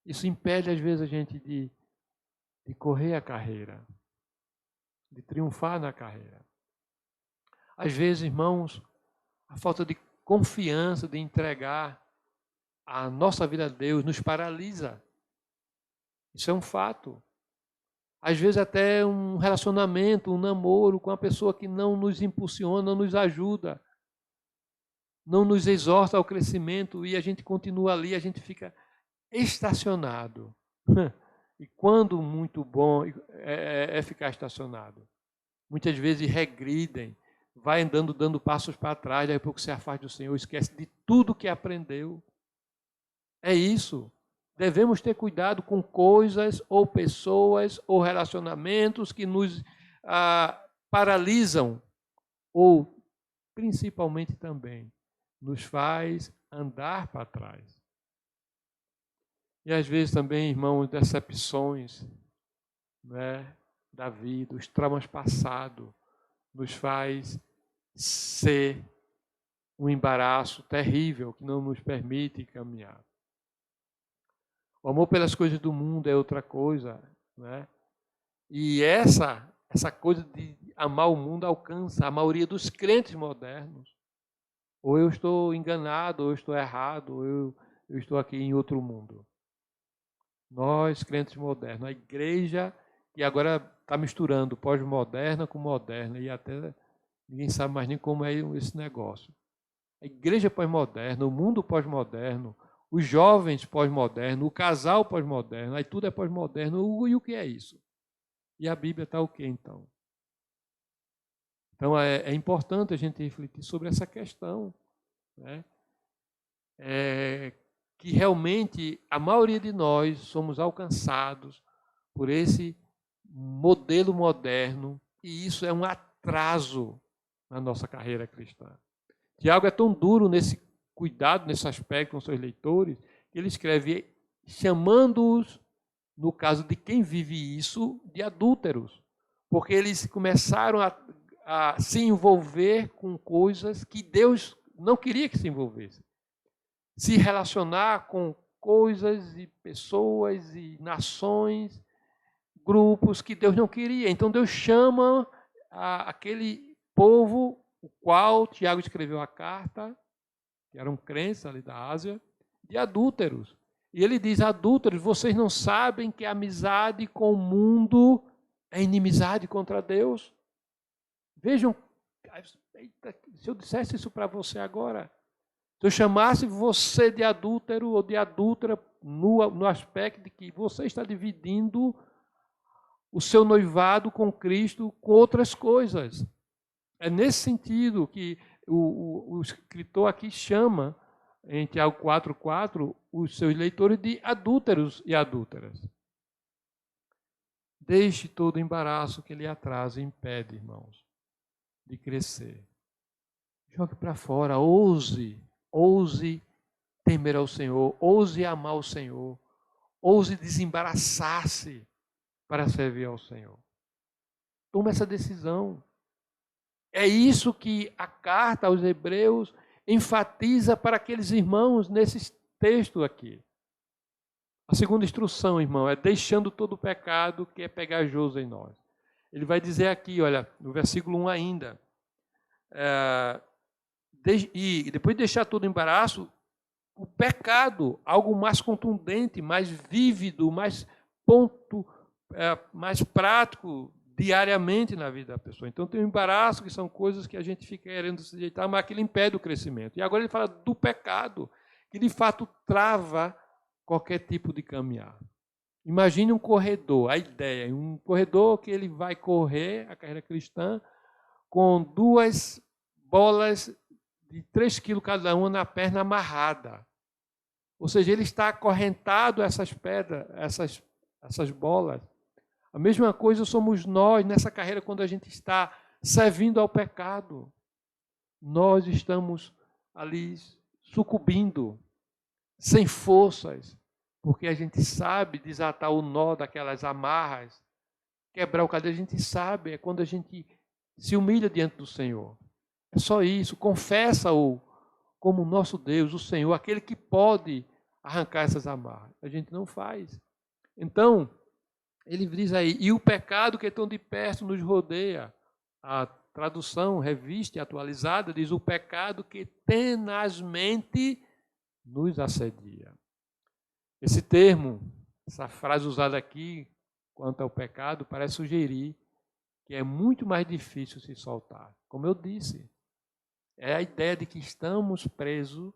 S4: Isso impede às vezes a gente de correr a carreira, de triunfar na carreira. Às vezes, irmãos, a falta de confiança, de entregar a nossa vida a Deus nos paralisa. Isso é um fato. Às vezes até um relacionamento, um namoro com uma pessoa que não nos impulsiona, não nos ajuda, não nos exorta ao crescimento e a gente continua ali, a gente fica estacionado. E quando muito bom é ficar estacionado. Muitas vezes regridem, vai andando, dando passos para trás, daí a pouco se afasta do Senhor, esquece de tudo que aprendeu. É isso. Devemos ter cuidado com coisas, ou pessoas, ou relacionamentos que nos paralisam, ou, principalmente também, nos faz andar para trás. E às vezes também, irmãos, decepções, né, da vida, os traumas passados, nos faz ser um embaraço terrível que não nos permite caminhar. O amor pelas coisas do mundo é outra coisa, né? E essa coisa de amar o mundo alcança a maioria dos crentes modernos. Ou eu estou enganado, ou eu estou errado, ou eu estou aqui em outro mundo. Nós, crentes modernos, a igreja que agora está misturando pós-moderna com moderna, e até ninguém sabe mais nem como é esse negócio. A igreja pós-moderna, o mundo pós-moderno, os jovens pós-modernos, o casal pós-moderno, aí tudo é pós-moderno. E o que é isso? E a Bíblia está o quê, então? Então, é importante a gente refletir sobre essa questão, né? Que realmente a maioria de nós somos alcançados por esse modelo moderno, e isso é um atraso na nossa carreira cristã. Tiago é tão duro nesse cuidado, nesse aspecto com seus leitores, que ele escreve chamando-os, no caso de quem vive isso, de adúlteros, porque eles começaram a se envolver com coisas que Deus não queria que se envolvesse. Se relacionar com coisas e pessoas e nações, grupos que Deus não queria. Então Deus chama aquele povo, o qual Tiago escreveu a carta, que eram crentes ali da Ásia, de adúlteros. E ele diz: adúlteros, vocês não sabem que a amizade com o mundo é inimizade contra Deus? Vejam, se eu dissesse isso para você agora, se eu chamasse você de adúltero ou de adúltera no aspecto de que você está dividindo o seu noivado com Cristo com outras coisas. É nesse sentido que o escritor aqui chama, em Tiago 4,4, os seus leitores de adúlteros e adúlteras. Deixe todo o embaraço que lhe atrasa e impede, irmãos, de crescer. Jogue para fora, ouse temer ao Senhor, ouse amar o Senhor, ouse desembaraçar-se para servir ao Senhor. Tome essa decisão. É isso que a carta aos Hebreus enfatiza para aqueles irmãos nesse texto aqui. A segunda instrução, irmão, é deixando todo o pecado que é pegajoso em nós. Ele vai dizer aqui, olha, no versículo 1 ainda, e depois de deixar todo o embaraço, o pecado, algo mais contundente, mais vívido, mais prático, diariamente na vida da pessoa. Então tem o embaraço, que são coisas que a gente fica querendo se ajeitar, mas aquilo impede o crescimento. E agora ele fala do pecado, que de fato trava qualquer tipo de caminhar. Imagine um corredor, a ideia, um corredor que ele vai correr a carreira cristã com 2 bolas de 3 quilos cada uma na perna amarrada. Ou seja, ele está acorrentado a essas pedras, essas bolas. A mesma coisa somos nós nessa carreira quando a gente está servindo ao pecado. Nós estamos ali sucumbindo, sem forças, porque a gente sabe desatar o nó daquelas amarras, quebrar o cadeiro, a gente sabe, é quando a gente se humilha diante do Senhor. É só isso, confessa-o como nosso Deus, o Senhor, aquele que pode arrancar essas amarras. A gente não faz. Então, ele diz aí, e o pecado que tão de perto nos rodeia. A tradução revista e atualizada diz o pecado que tenazmente nos assedia. Esse termo, essa frase usada aqui, quanto ao pecado, parece sugerir que é muito mais difícil se soltar. Como eu disse, é a ideia de que estamos presos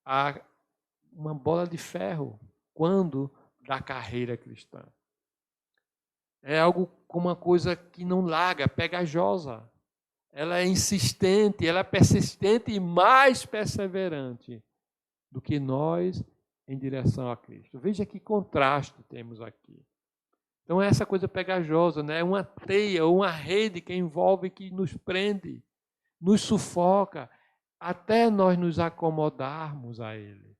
S4: a uma bola de ferro quando da carreira cristã. É algo como uma coisa que não larga, pegajosa. Ela é insistente, ela é persistente e mais perseverante do que nós em direção a Cristo. Veja que contraste temos aqui. Então, é essa coisa pegajosa, né? É uma teia ou uma rede que envolve, que nos prende, nos sufoca, até nós nos acomodarmos a ele,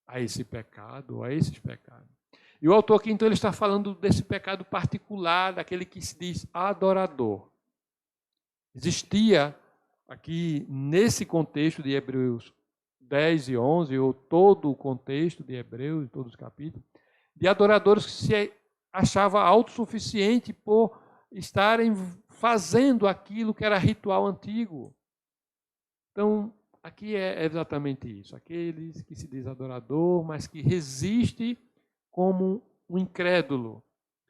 S4: a esse pecado, a esses pecados. E o autor aqui, então, ele está falando desse pecado particular, daquele que se diz adorador. Existia aqui, nesse contexto de Hebreus 10 e 11, ou todo o contexto de Hebreus, todos os capítulos, de adoradores que se achavam autossuficientes por estarem fazendo aquilo que era ritual antigo. Então, aqui é exatamente isso. Aqueles que se diz adorador, mas que resiste como um incrédulo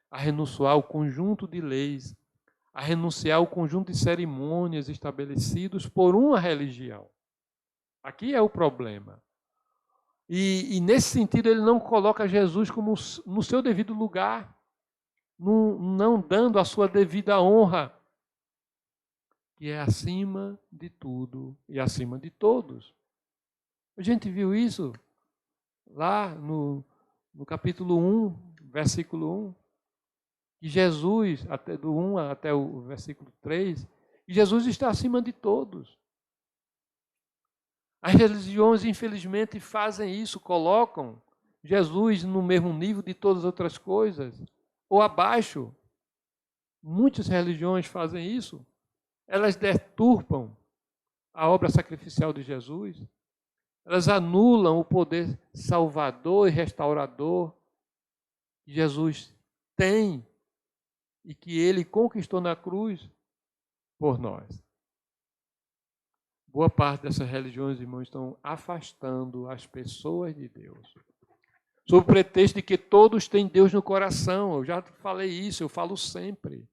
S4: a renunciar ao conjunto de leis, a renunciar ao conjunto de cerimônias estabelecidos por uma religião. Aqui é o problema. E nesse sentido, ele não coloca Jesus como no seu devido lugar, não dando a sua devida honra, que é acima de tudo e acima de todos. A gente viu isso lá no capítulo 1, versículo 1, que Jesus, do 1 até o versículo 3, que Jesus está acima de todos. As religiões, infelizmente, fazem isso, colocam Jesus no mesmo nível de todas as outras coisas, ou abaixo. Muitas religiões fazem isso. Elas deturpam a obra sacrificial de Jesus. Elas anulam o poder salvador e restaurador que Jesus tem e que ele conquistou na cruz por nós. Boa parte dessas religiões, irmãos, estão afastando as pessoas de Deus. Sob o pretexto de que todos têm Deus no coração. Eu já falei isso, eu falo sempre.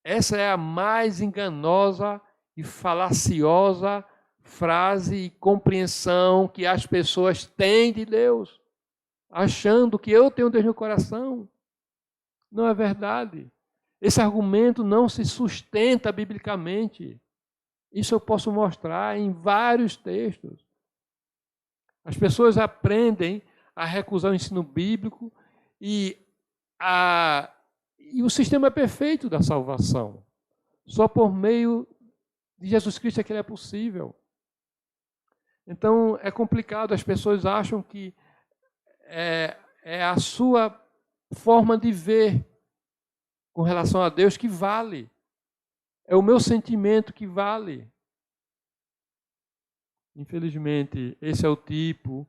S4: Essa é a mais enganosa e falaciosa frase e compreensão que as pessoas têm de Deus, achando que eu tenho Deus no coração. Não é verdade. Esse argumento não se sustenta biblicamente. Isso eu posso mostrar em vários textos. As pessoas aprendem a recusar o ensino bíblico e o sistema perfeito da salvação. Só por meio de Jesus Cristo é que ele é possível. Então, é complicado. As pessoas acham que é a sua forma de ver com relação a Deus que vale. É o meu sentimento que vale. Infelizmente, esse é o tipo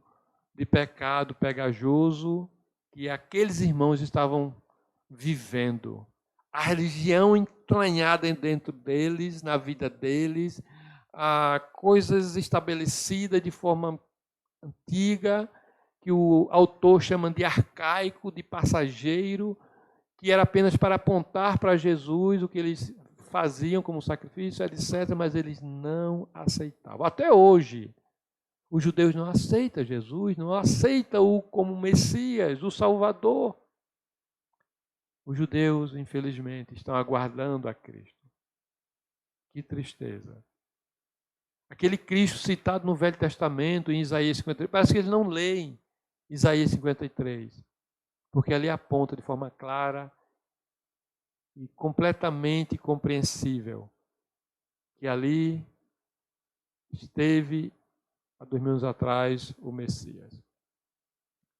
S4: de pecado pegajoso que aqueles irmãos estavam vivendo. A religião entranhada dentro deles, na vida deles, coisas estabelecidas de forma antiga, que o autor chama de arcaico, de passageiro, que era apenas para apontar para Jesus o que eles faziam como sacrifício, etc., mas eles não aceitavam. Até hoje, os judeus não aceitam Jesus, não aceitam-o como Messias, o Salvador. Os judeus, infelizmente, estão aguardando a Cristo. Que tristeza. Aquele Cristo citado no Velho Testamento, em Isaías 53, parece que eles não leem Isaías 53, porque ali aponta de forma clara e completamente compreensível que ali esteve, há 2000 anos atrás, o Messias.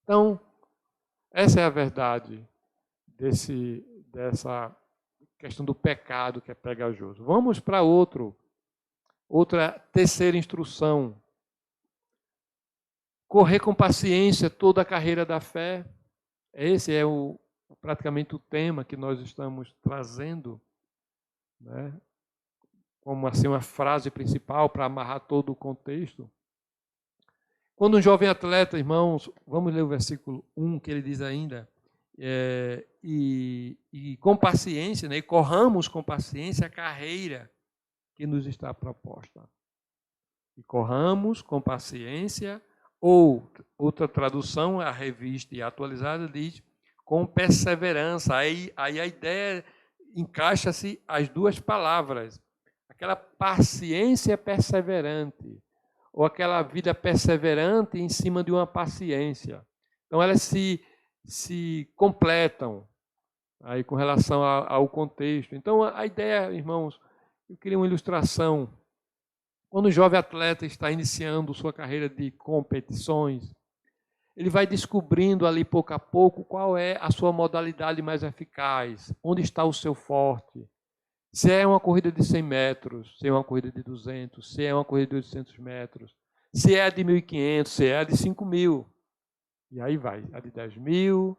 S4: Então, essa é a verdade dessa questão do pecado que é pegajoso. Vamos para outra terceira instrução. Correr com paciência toda a carreira da fé. Esse é praticamente o tema que nós estamos trazendo, né? Como assim uma frase principal para amarrar todo o contexto. Quando um jovem atleta, irmãos, vamos ler o versículo 1, que ele diz ainda, e com paciência, né, e corramos com paciência a carreira que nos está proposta. E corramos com paciência, ou outra tradução, a revista e atualizada, diz com perseverança. Aí a ideia encaixa-se as duas palavras. Aquela paciência perseverante, ou aquela vida perseverante em cima de uma paciência. Então, elas se completam aí com relação ao contexto. Então, a ideia, irmãos, eu queria uma ilustração. Quando o jovem atleta está iniciando sua carreira de competições, ele vai descobrindo ali pouco a pouco qual é a sua modalidade mais eficaz, onde está o seu forte. Se é uma corrida de 100 metros, se é uma corrida de 200, se é uma corrida de 800 metros, se é a de 1.500, se é a de 5.000. E aí vai, a de 10.000,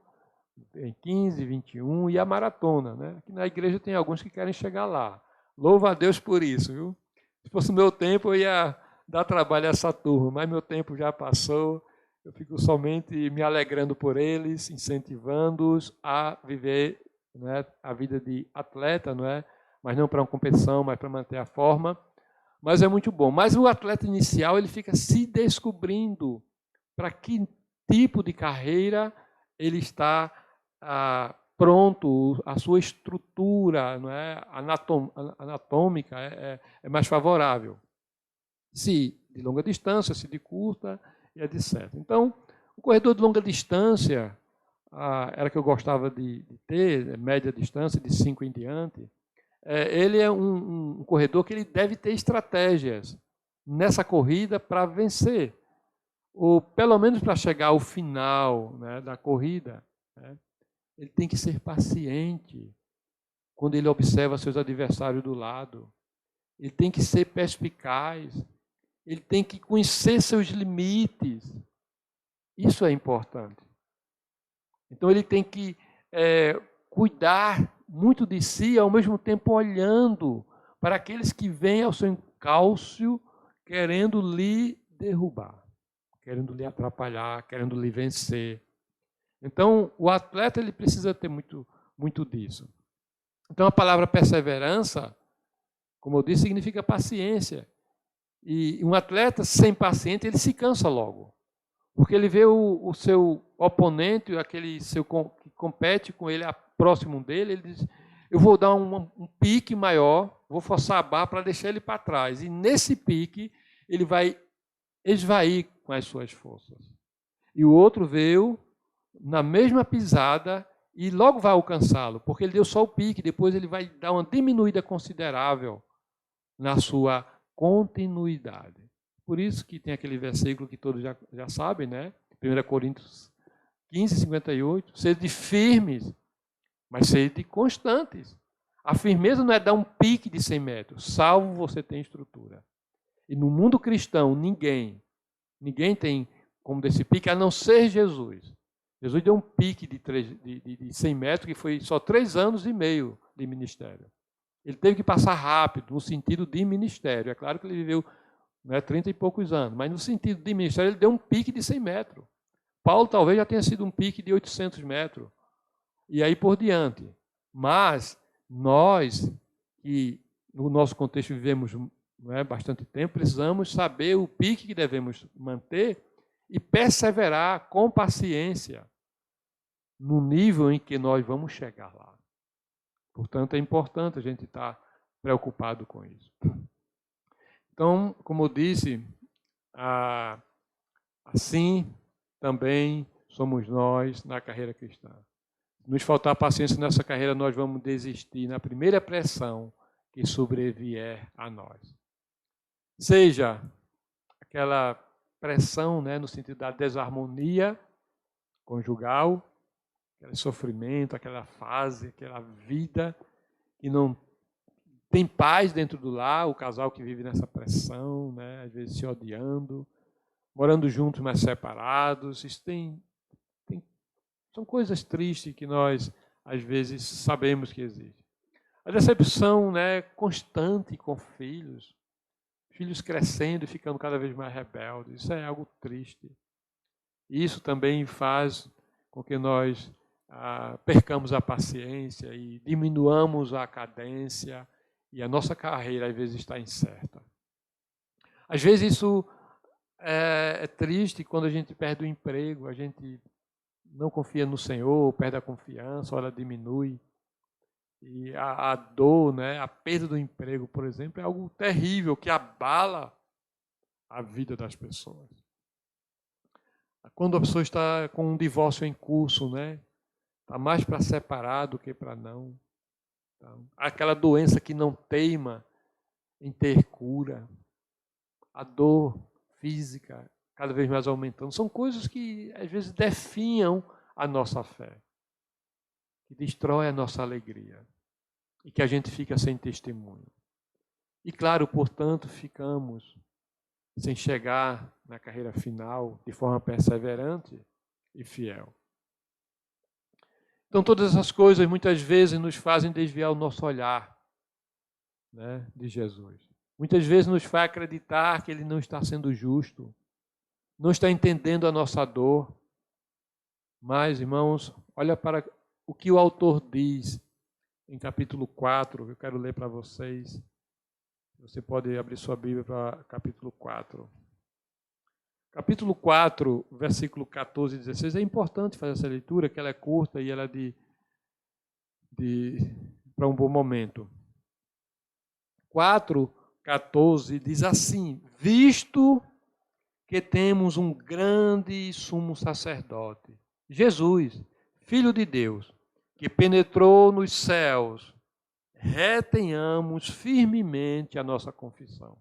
S4: em 15, 21 e a maratona, né? Aqui na igreja tem alguns que querem chegar lá. Louva a Deus por isso, viu? Se fosse o meu tempo, eu ia dar trabalho a essa turma, mas meu tempo já passou. Eu fico somente me alegrando por eles, incentivando-os a viver, né, a vida de atleta, não é? Mas não para uma competição, mas para manter a forma. Mas é muito bom. Mas o atleta inicial, ele fica se descobrindo para que tipo de carreira ele está pronto, a sua estrutura, não é, anatômica é mais favorável. Se de longa distância, se de curta, e etc. Então, o corredor de longa distância, era que eu gostava de ter, média distância, de 5 em diante, ele é um corredor que ele deve ter estratégias nessa corrida para vencer, ou pelo menos para chegar ao final, né, da corrida, né. Ele tem que ser paciente quando ele observa seus adversários do lado. Ele tem que ser perspicaz. Ele tem que conhecer seus limites. Isso é importante. Então, ele tem que cuidar muito de si, ao mesmo tempo olhando para aqueles que vêm ao seu encalço querendo lhe derrubar, querendo lhe atrapalhar, querendo lhe vencer. Então, o atleta ele precisa ter muito disso. Então, a palavra perseverança, como eu disse, significa paciência. E um atleta sem paciência, ele se cansa logo. Porque ele vê o seu oponente, aquele que compete com ele, próximo dele, ele diz, eu vou dar um pique maior, vou forçar a barra para deixar ele para trás. E nesse pique, ele vai esvair com as suas forças. E o outro veio na mesma pisada e logo vai alcançá-lo, porque ele deu só o pique, depois ele vai dar uma diminuída considerável na sua continuidade. Por isso que tem aquele versículo que todos já sabem, né? 1 Coríntios 15, 58, sede firmes, mas sede constantes. A firmeza não é dar um pique de 100 metros, salvo você ter estrutura. E no mundo cristão, ninguém tem como desse pique, a não ser Jesus. Jesus deu um pique de 100 metros, que foi só 3 anos e meio de ministério. Ele teve que passar rápido, no sentido de ministério. É claro que ele viveu 30 e poucos anos, mas no sentido de ministério, ele deu um pique de 100 metros. Paulo talvez já tenha sido um pique de 800 metros. E aí por diante. Mas nós, que no nosso contexto vivemos bastante tempo, precisamos saber o pique que devemos manter e perseverar com paciência no nível em que nós vamos chegar lá. Portanto, é importante a gente estar preocupado com isso. Então, como eu disse, assim também somos nós na carreira cristã. Se nos faltar paciência nessa carreira, nós vamos desistir na primeira pressão que sobrevier a nós. Seja aquela pressão, no sentido da desarmonia conjugal, aquele sofrimento, aquela fase, aquela vida que não tem paz dentro do lar, o casal que vive nessa pressão, às vezes se odiando, morando juntos, mas separados. Isso são coisas tristes que nós, às vezes, sabemos que existem. A decepção constante com filhos crescendo e ficando cada vez mais rebeldes. Isso é algo triste. Isso também faz com que nós percamos a paciência e diminuamos a cadência e a nossa carreira, às vezes, está incerta. Às vezes, isso é triste quando a gente perde o emprego, a gente não confia no Senhor, perde a confiança, ou ela diminui. E a dor, a perda do emprego, por exemplo, é algo terrível, que abala a vida das pessoas. Quando a pessoa está com um divórcio em curso, está mais para separar do que para não. Então, aquela doença que não teima em ter cura. A dor física cada vez mais aumentando. São coisas que, às vezes, definham a nossa fé, que destrói a nossa alegria e que a gente fica sem testemunho. E, claro, portanto, ficamos sem chegar na carreira final de forma perseverante e fiel. Então, todas essas coisas, muitas vezes, nos fazem desviar o nosso olhar de Jesus. Muitas vezes nos faz acreditar que Ele não está sendo justo, não está entendendo a nossa dor. Mas, irmãos, olha para o que o autor diz em capítulo 4, eu quero ler para vocês. Você pode abrir sua Bíblia para capítulo 4. Capítulo 4, versículo 14 e 16. É importante fazer essa leitura, que ela é curta e ela é para um bom momento. 4, 14 diz assim: visto que temos um grande sumo sacerdote, Jesus, Filho de Deus, que penetrou nos céus, retenhamos firmemente a nossa confissão.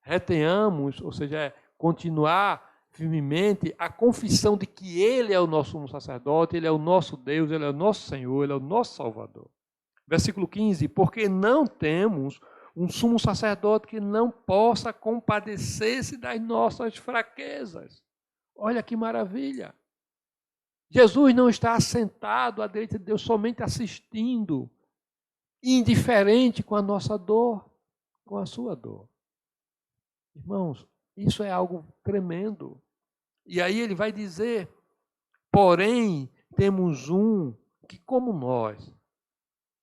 S4: Retenhamos, ou seja, continuar firmemente a confissão de que Ele é o nosso sumo sacerdote, Ele é o nosso Deus, Ele é o nosso Senhor, Ele é o nosso Salvador. Versículo 15, porque não temos um sumo sacerdote que não possa compadecer-se das nossas fraquezas. Olha que maravilha! Jesus não está assentado à direita de Deus somente assistindo, indiferente com a nossa dor, com a sua dor. Irmãos, isso é algo tremendo. E aí ele vai dizer, porém, temos um que, como nós,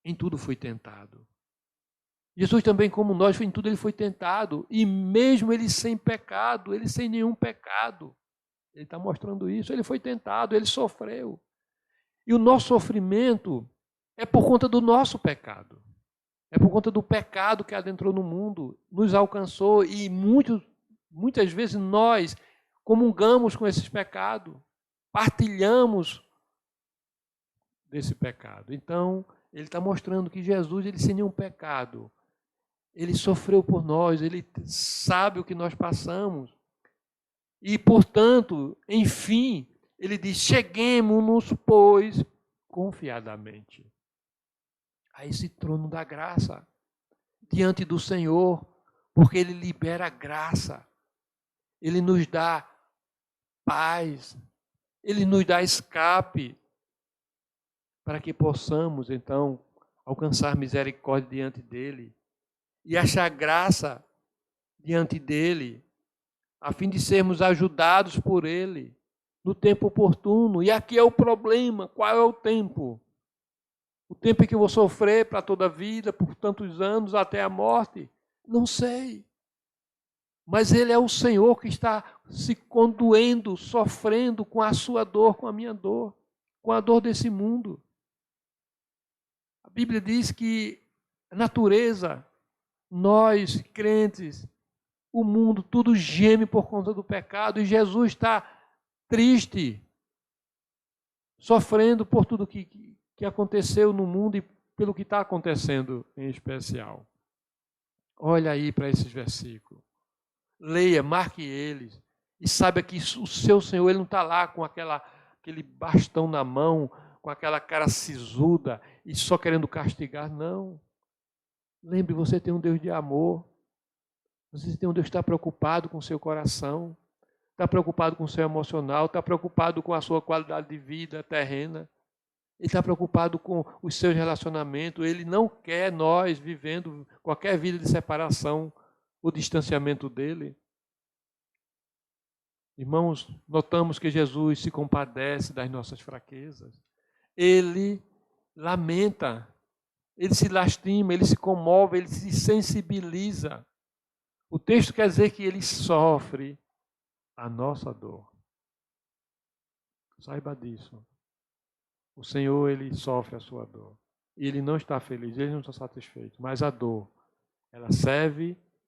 S4: em tudo foi tentado. Jesus também, como nós, em tudo ele foi tentado. E mesmo ele sem pecado, ele sem nenhum pecado. Ele está mostrando isso. Ele foi tentado, ele sofreu. E o nosso sofrimento é por conta do nosso pecado. É por conta do pecado que adentrou no mundo, nos alcançou. E muitas vezes nós comungamos com esses pecados. Partilhamos desse pecado. Então, ele está mostrando que Jesus, ele sem nenhum pecado, ele sofreu por nós, ele sabe o que nós passamos. E, portanto, enfim, ele diz, cheguemos-nos, pois, confiadamente a esse trono da graça, diante do Senhor, porque ele libera graça, ele nos dá paz, ele nos dá escape, para que possamos, então, alcançar misericórdia diante dele e achar graça diante dele, a fim de sermos ajudados por ele no tempo oportuno. E aqui é o problema, qual é o tempo? O tempo em que eu vou sofrer para toda a vida, por tantos anos, até a morte? Não sei. Mas ele é o Senhor que está se condoendo, sofrendo com a sua dor, com a minha dor, com a dor desse mundo. A Bíblia diz que a natureza, nós, crentes, o mundo, tudo geme por conta do pecado, e Jesus está triste, sofrendo por tudo que aconteceu no mundo e pelo que está acontecendo em especial. Olha aí para esses versículos. Leia, marque eles, e saiba que o seu Senhor, ele não está lá com aquele bastão na mão, com aquela cara sisuda e só querendo castigar, não. Lembre, você tem um Deus de amor. Você tem um Deus que está preocupado com o seu coração, está preocupado com o seu emocional, está preocupado com a sua qualidade de vida terrena. Ele está preocupado com os seus relacionamentos. Ele não quer nós vivendo qualquer vida de separação, o distanciamento dele. Irmãos, notamos que Jesus se compadece das nossas fraquezas. Ele lamenta, ele se lastima, ele se comove, ele se sensibiliza. O texto quer dizer que ele sofre a nossa dor. Saiba disso. O Senhor, ele sofre a sua dor. E ele não está feliz, ele não está satisfeito. Mas a dor, ela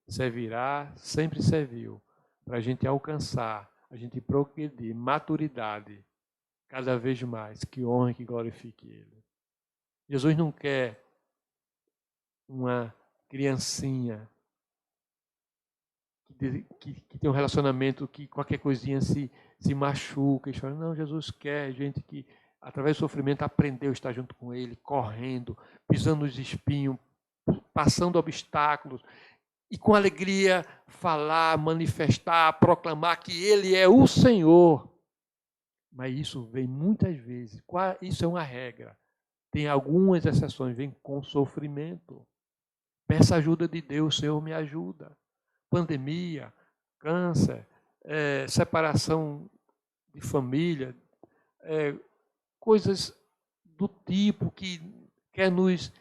S4: servirá, sempre serviu, para a gente alcançar, a gente progredir, maturidade, cada vez mais, que honre, que glorifique ele. Jesus não quer uma criancinha que tem um relacionamento que qualquer coisinha se machuca e chora. Não, Jesus quer gente que, através do sofrimento, aprendeu a estar junto com ele, correndo, pisando nos espinhos, passando obstáculos, e com alegria falar, manifestar, proclamar que ele é o Senhor. Mas isso vem muitas vezes, isso é uma regra. Tem algumas exceções, vem com sofrimento. Peça ajuda de Deus, Senhor, me ajuda. Pandemia, câncer, separação de família, coisas do tipo que quer nos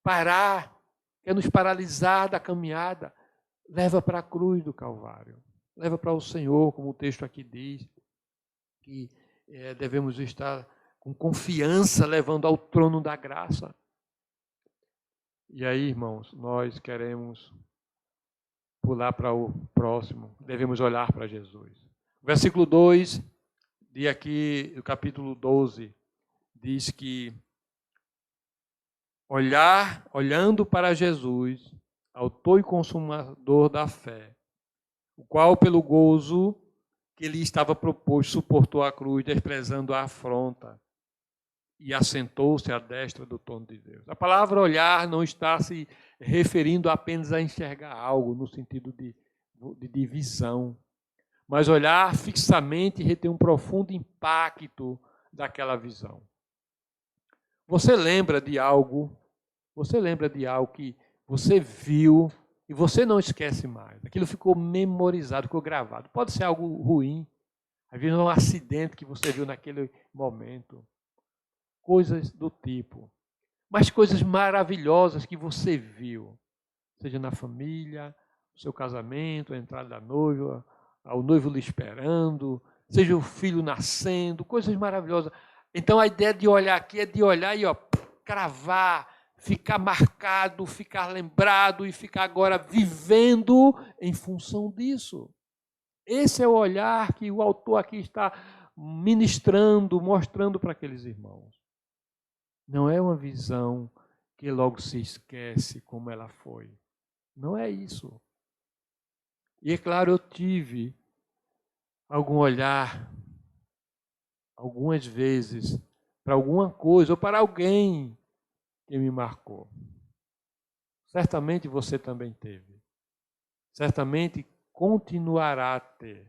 S4: parar, quer nos paralisar da caminhada, leva para a cruz do Calvário. Leva para o Senhor, como o texto aqui diz, que devemos estar com confiança levando ao trono da graça. E aí, irmãos, nós queremos pular para o próximo, devemos olhar para Jesus. O versículo 2, de aqui, do capítulo 12, diz que olhando para Jesus, autor e consumador da fé, o qual, pelo gozo que lhe estava proposto, suportou a cruz, desprezando a afronta, e assentou-se à destra do trono de Deus. A palavra olhar não está se referindo apenas a enxergar algo, no sentido de visão, mas olhar fixamente e reter um profundo impacto daquela visão. Você lembra de algo que você viu e você não esquece mais. Aquilo ficou memorizado, ficou gravado. Pode ser algo ruim, às vezes um acidente que você viu naquele momento. Coisas do tipo. Mas coisas maravilhosas que você viu, seja na família, no seu casamento, a entrada da noiva, o noivo lhe esperando, seja o filho nascendo, coisas maravilhosas. Então a ideia de olhar aqui é de olhar e cravar, ficar marcado, ficar lembrado e ficar agora vivendo em função disso. Esse é o olhar que o autor aqui está ministrando, mostrando para aqueles irmãos. Não é uma visão que logo se esquece como ela foi. Não é isso. E é claro, eu tive algum olhar, algumas vezes, para alguma coisa ou para alguém que me marcou. Certamente você também teve. Certamente continuará a ter.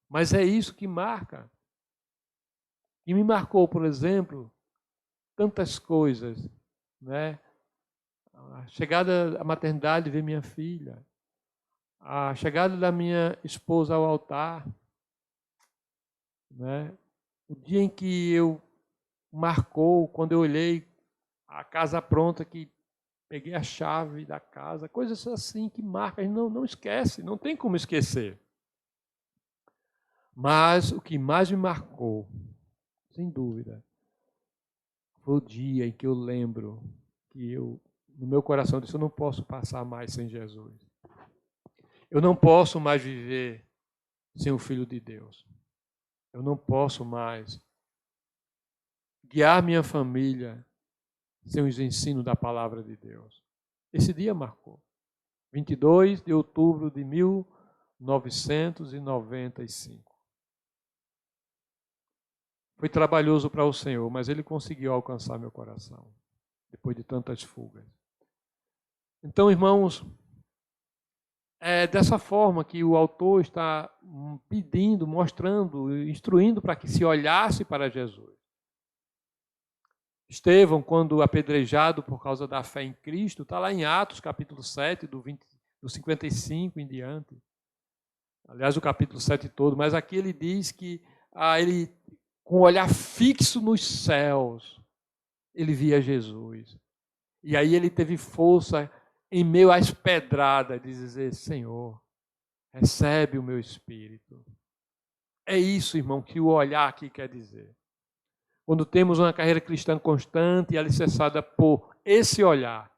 S4: Mas é isso que marca. E me marcou, por exemplo, tantas coisas, né? A chegada à maternidade de ver minha filha, a chegada da minha esposa ao altar, né? O dia em que marcou, quando eu olhei a casa pronta, que peguei a chave da casa, coisas assim que marcam, a gente não esquece, não tem como esquecer. Mas o que mais me marcou, sem dúvida, foi o dia em que eu lembro que no meu coração, disse: eu não posso passar mais sem Jesus. Eu não posso mais viver sem o Filho de Deus. Eu não posso mais guiar minha família sem os ensinos da palavra de Deus. Esse dia marcou. 22 de outubro de 1995. Foi trabalhoso para o Senhor, mas Ele conseguiu alcançar meu coração, depois de tantas fugas. Então, irmãos, é dessa forma que o autor está pedindo, mostrando, instruindo para que se olhasse para Jesus. Estevão, quando apedrejado por causa da fé em Cristo, está lá em Atos, capítulo 7, do 55 em diante. Aliás, o capítulo 7 todo, mas aqui ele diz que ele, com o olhar fixo nos céus, ele via Jesus. E aí ele teve força, em meio às pedradas, de dizer: Senhor, recebe o meu espírito. É isso, irmão, que o olhar aqui quer dizer. Quando temos uma carreira cristã constante e alicerçada por esse olhar,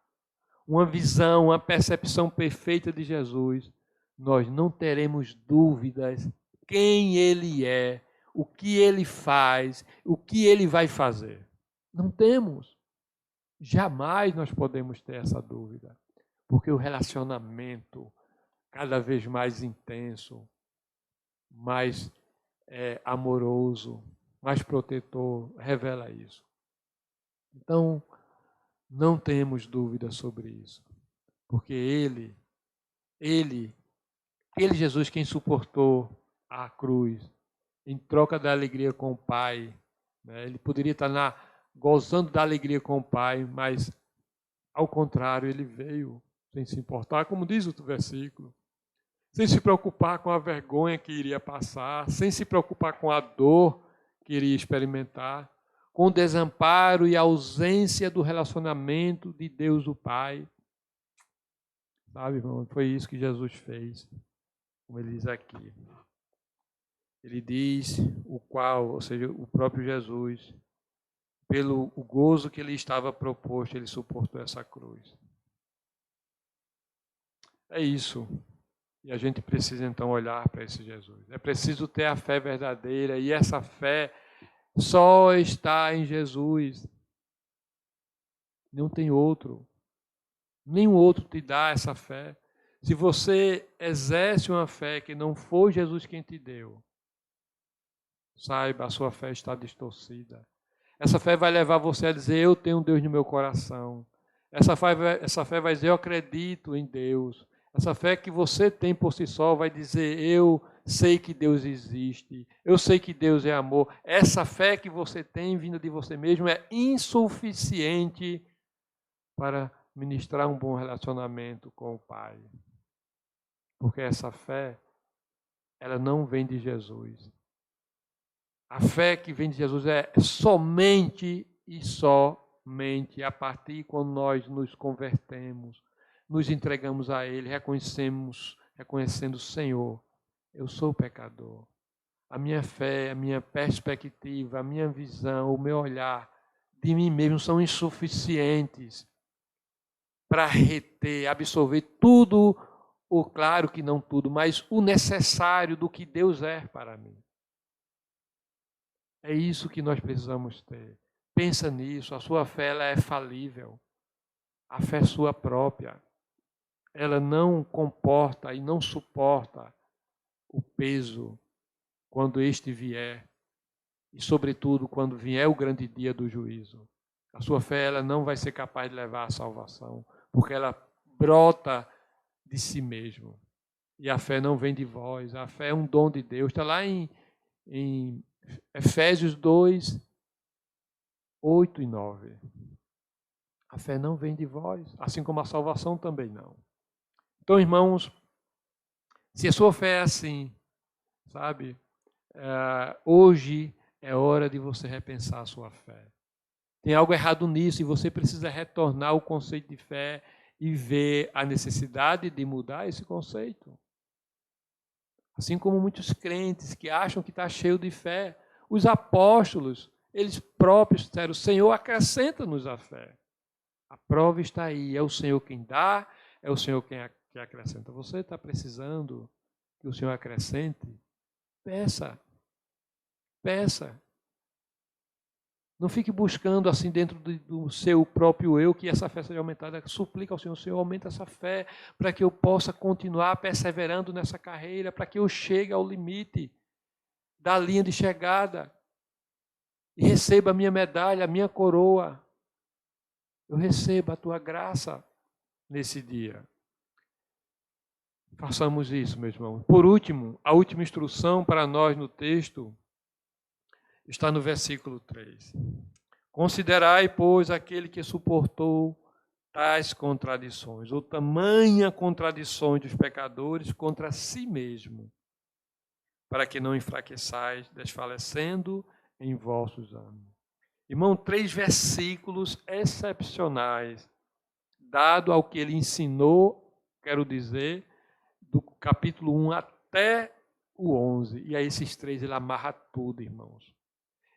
S4: uma visão, uma percepção perfeita de Jesus, nós não teremos dúvidas quem Ele é, o que Ele faz, o que Ele vai fazer. Não temos. Jamais nós podemos ter essa dúvida, porque o relacionamento cada vez mais intenso, mais amoroso, mais protetor, revela isso. Então, não temos dúvida sobre isso, porque Ele, Jesus, quem suportou a cruz, em troca da alegria com o Pai, né? Ele poderia estar gozando da alegria com o Pai, mas, ao contrário, Ele veio sem se importar, como diz o versículo, sem se preocupar com a vergonha que iria passar, sem se preocupar com a dor que iria experimentar, com o desamparo e a ausência do relacionamento de Deus o Pai. Sabe, irmão, foi isso que Jesus fez. como ele diz aqui. Ele diz o qual, ou seja, o próprio Jesus, pelo o gozo que ele estava proposto, ele suportou essa cruz. É isso. E a gente precisa então olhar para esse Jesus. É preciso ter a fé verdadeira, e essa fé só está em Jesus. Não tem outro. Nenhum outro te dá essa fé. Se você exerce uma fé que não foi Jesus quem te deu, saiba, a sua fé está distorcida. Essa fé vai levar você a dizer, eu tenho Deus no meu coração. Essa fé vai dizer, eu acredito em Deus. Essa fé que você tem por si só vai dizer, eu sei que Deus existe. Eu sei que Deus é amor. Essa fé que você tem vinda de você mesmo é insuficiente para ministrar um bom relacionamento com o Pai. Porque essa fé, ela não vem de Jesus. A fé que vem de Jesus é somente e somente a partir quando nós nos convertemos, nos entregamos a Ele, reconhecendo o Senhor. Eu sou pecador. A minha fé, a minha perspectiva, a minha visão, o meu olhar de mim mesmo são insuficientes para reter, absorver tudo, ou claro que não tudo, mas o necessário do que Deus é para mim. É isso que nós precisamos ter. Pensa nisso, a sua fé ela é falível. A fé sua própria. Ela não comporta e não suporta o peso quando este vier. E, sobretudo, quando vier o grande dia do juízo. A sua fé ela não vai ser capaz de levar à salvação, porque ela brota de si mesmo. E a fé não vem de vós. A fé é um dom de Deus. Está lá em Efésios 2, 8 e 9. A fé não vem de vós, assim como a salvação também não. Então, irmãos, se a sua fé é assim, sabe, hoje é hora de você repensar a sua fé. Tem algo errado nisso e você precisa retornar ao conceito de fé e ver a necessidade de mudar esse conceito. Assim como muitos crentes que acham que está cheio de fé, os apóstolos, eles próprios disseram, o Senhor acrescenta-nos a fé. A prova está aí, é o Senhor quem dá, é o Senhor quem acrescenta. Você está precisando que o Senhor acrescente? Peça. Peça. Não fique buscando assim dentro do seu próprio eu que essa fé seja aumentada. Suplica ao Senhor, Senhor, aumenta essa fé para que eu possa continuar perseverando nessa carreira, para que eu chegue ao limite da linha de chegada e receba a minha medalha, a minha coroa. Eu receba a tua graça nesse dia. Façamos isso, meu irmão. Por último, a última instrução para nós no texto está no versículo 3. Considerai, pois, aquele que suportou tais contradições, ou tamanha contradições dos pecadores contra si mesmo, para que não enfraqueçais, desfalecendo em vossos ânimos. Irmão, 3 versículos excepcionais, dado ao que ele ensinou, quero dizer, do capítulo 1 até o 11. E a esses 3 ele amarra tudo, irmãos.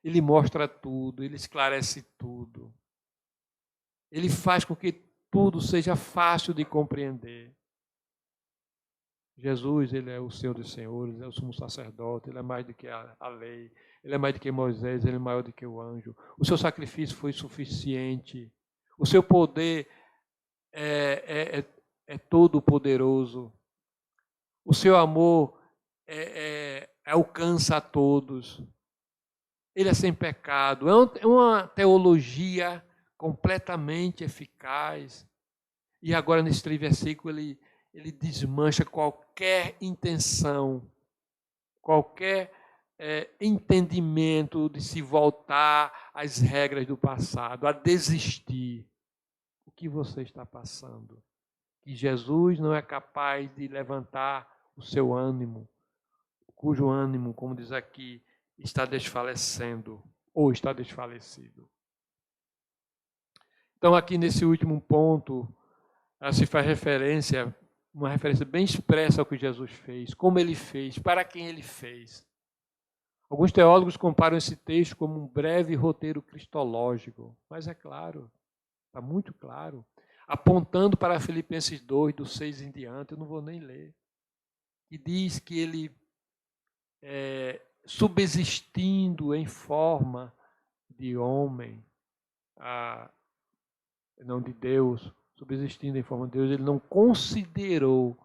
S4: Ele mostra tudo, ele esclarece tudo. Ele faz com que tudo seja fácil de compreender. Jesus, ele é o Senhor dos Senhores, é o sumo sacerdote, ele é mais do que a lei, ele é mais do que Moisés, ele é maior do que o anjo. O seu sacrifício foi suficiente. O seu poder é todo poderoso. O seu amor alcança a todos. Ele é sem pecado. É uma teologia completamente eficaz. E agora, nesse 3 versículos, ele desmancha qualquer intenção, qualquer entendimento de se voltar às regras do passado, a desistir. O que você está passando? Que Jesus não é capaz de levantar o seu ânimo, cujo ânimo, como diz aqui, está desfalecendo ou está desfalecido. Então, aqui nesse último ponto, se faz referência uma referência bem expressa ao que Jesus fez, como ele fez, para quem ele fez. Alguns teólogos comparam esse texto como um breve roteiro cristológico, mas é claro, está muito claro, apontando para Filipenses 2, do 6 em diante, eu não vou nem ler, que diz que ele, subsistindo em forma de homem, não de Deus, subsistindo em forma de Deus, ele não considerou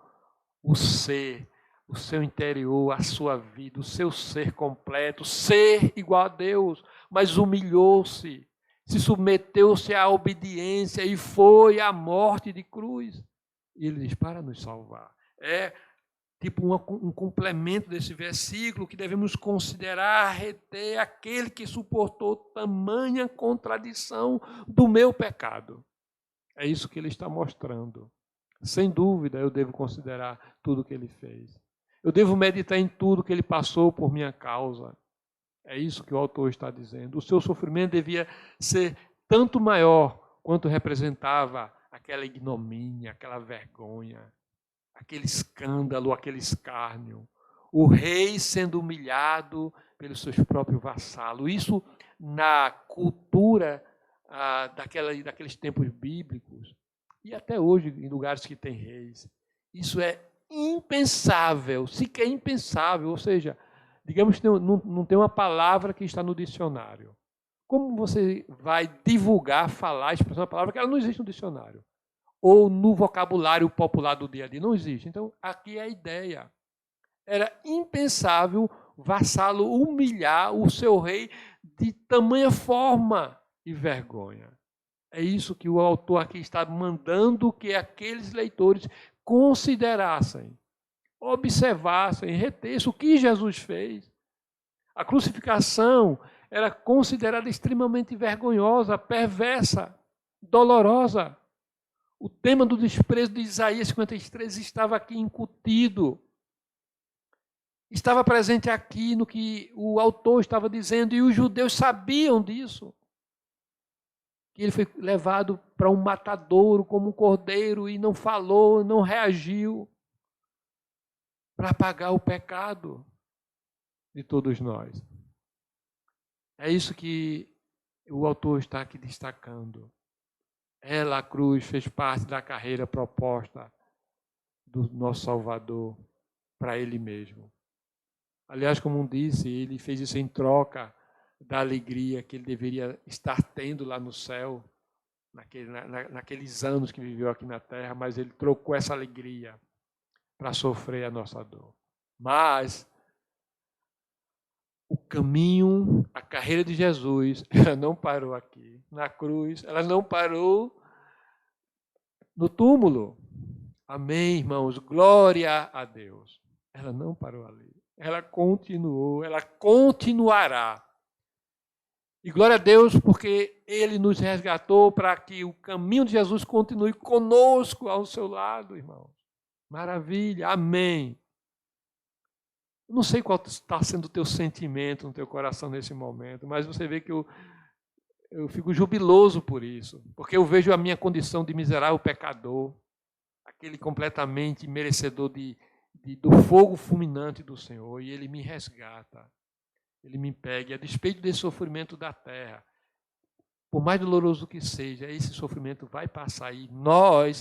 S4: o ser, o seu interior, a sua vida, o seu ser completo, ser igual a Deus, mas humilhou-se, se submeteu-se à obediência e foi à morte de cruz. E ele diz, para nos salvar. É tipo um complemento desse versículo que devemos considerar, reter aquele que suportou tamanha contradição do meu pecado. É isso que ele está mostrando. Sem dúvida, eu devo considerar tudo que ele fez. Eu devo meditar em tudo que ele passou por minha causa. É isso que o autor está dizendo. O seu sofrimento devia ser tanto maior quanto representava aquela ignomínia, aquela vergonha, aquele escândalo, aquele escárnio. O rei sendo humilhado pelos seus próprios vassalos. Isso na cultura daqueles tempos bíblicos e até hoje em lugares que tem reis. Isso é impensável, sequer impensável, ou seja, digamos que não tem uma palavra que está no dicionário. Como você vai divulgar, falar, expressar uma palavra que ela não existe no dicionário? Ou no vocabulário popular do dia a dia? Não existe. Então, aqui é a ideia. Era impensável vassalo humilhar o seu rei de tamanha forma e vergonha. É isso que o autor aqui está mandando que aqueles leitores considerassem, observassem, retessem o que Jesus fez. A crucificação era considerada extremamente vergonhosa, perversa, dolorosa. O tema do desprezo de Isaías 53 estava aqui incutido. Estava presente aqui no que o autor estava dizendo, e os judeus sabiam disso. Que ele foi levado para um matadouro como um cordeiro e não falou, não reagiu para pagar o pecado de todos nós. É isso que o autor está aqui destacando. Ela, a cruz, fez parte da carreira proposta do nosso Salvador para ele mesmo. Aliás, como disse, ele fez isso em troca da alegria que ele deveria estar tendo lá no céu, naqueles anos que viveu aqui na terra, mas ele trocou essa alegria para sofrer a nossa dor. Mas o caminho, a carreira de Jesus, ela não parou aqui, na cruz, ela não parou no túmulo. Amém, irmãos? Glória a Deus. Ela não parou ali. Ela continuou, ela continuará. E glória a Deus, porque Ele nos resgatou para que o caminho de Jesus continue conosco ao seu lado, irmão. Maravilha, amém. Eu não sei qual está sendo o teu sentimento no teu coração nesse momento, mas você vê que eu fico jubiloso por isso, porque eu vejo a minha condição de miserável pecador, aquele completamente merecedor do fogo fulminante do Senhor, e Ele me resgata. Ele me pega, a despeito desse sofrimento da terra, por mais doloroso que seja, esse sofrimento vai passar e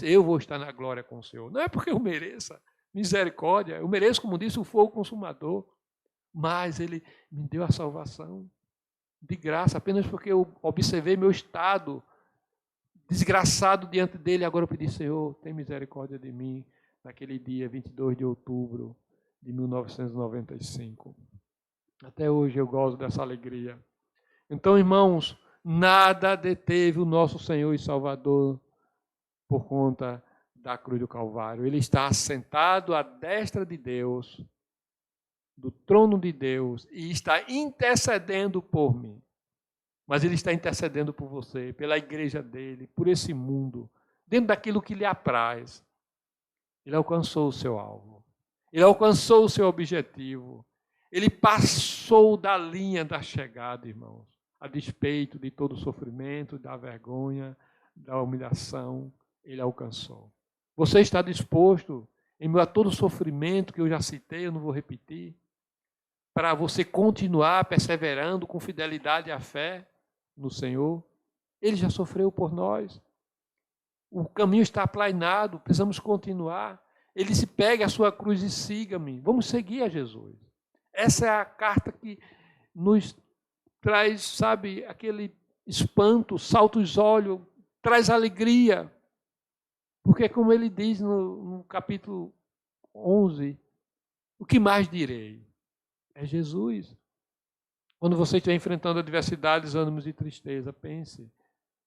S4: eu vou estar na glória com o Senhor. Não é porque eu mereça, misericórdia, eu mereço, como disse, o fogo consumador, mas Ele me deu a salvação de graça, apenas porque eu observei meu estado desgraçado diante dEle. Agora eu pedi, Senhor, tem misericórdia de mim, naquele dia 22 de outubro de 1995. Até hoje eu gozo dessa alegria. Então, irmãos, nada deteve o nosso Senhor e Salvador por conta da cruz do Calvário. Ele está assentado à destra de Deus, do trono de Deus, e está intercedendo por mim. Mas Ele está intercedendo por você, pela igreja dEle, por esse mundo, dentro daquilo que lhe apraz. Ele alcançou o seu alvo. Ele alcançou o seu objetivo. Ele passou da linha da chegada, irmãos, a despeito de todo o sofrimento, da vergonha, da humilhação, Ele alcançou. Você está disposto em meio a todo o sofrimento que eu já citei, eu não vou repetir, para você continuar perseverando com fidelidade à fé no Senhor. Ele já sofreu por nós. O caminho está aplainado, precisamos continuar. Ele disse, pegue a sua cruz e siga-me. Vamos seguir a Jesus. Essa é a carta que nos traz, sabe, aquele espanto, salta os olhos, traz alegria. Porque como ele diz no capítulo 11, o que mais direi? É Jesus. Quando você estiver enfrentando adversidades, ânimos e tristeza, pense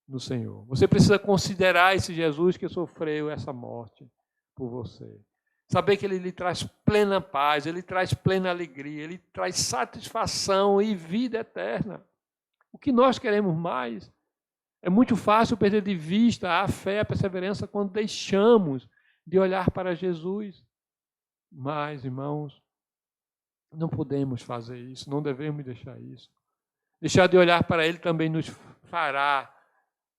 S4: no Senhor. Você precisa considerar esse Jesus que sofreu essa morte por você. Saber que Ele lhe traz plena paz, Ele traz plena alegria, Ele traz satisfação e vida eterna. O que nós queremos mais? É muito fácil perder de vista a fé, a perseverança, quando deixamos de olhar para Jesus. Mas, irmãos, não podemos fazer isso, não devemos deixar isso. Deixar de olhar para Ele também nos fará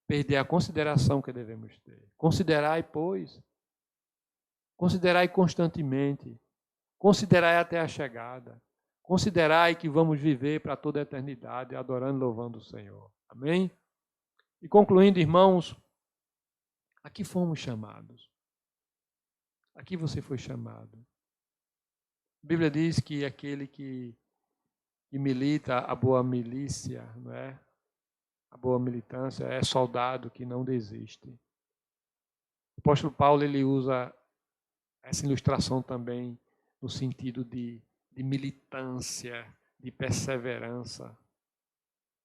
S4: perder a consideração que devemos ter. Considerai, pois. Considerai constantemente. Considerai até a chegada. Considerai que vamos viver para toda a eternidade, adorando e louvando o Senhor. Amém? E concluindo, irmãos, aqui fomos chamados. Aqui você foi chamado. A Bíblia diz que aquele que milita a boa milícia, não é? A boa militância é soldado que não desiste. O apóstolo Paulo ele usa essa ilustração também no sentido de militância, de perseverança.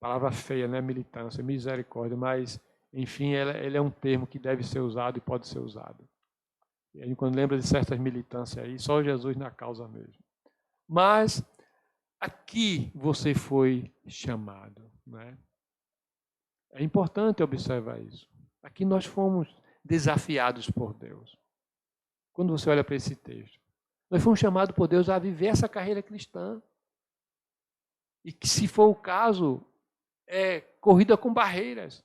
S4: Palavra feia, não é militância, é misericórdia, mas, enfim, ele é um termo que deve ser usado e pode ser usado. E aí, quando lembra de certas militâncias aí, só Jesus na causa mesmo. Mas aqui você foi chamado, né? É importante observar isso. Aqui nós fomos desafiados por Deus. Quando você olha para esse texto, nós fomos chamados por Deus a viver essa carreira cristã. E que, se for o caso, é corrida com barreiras.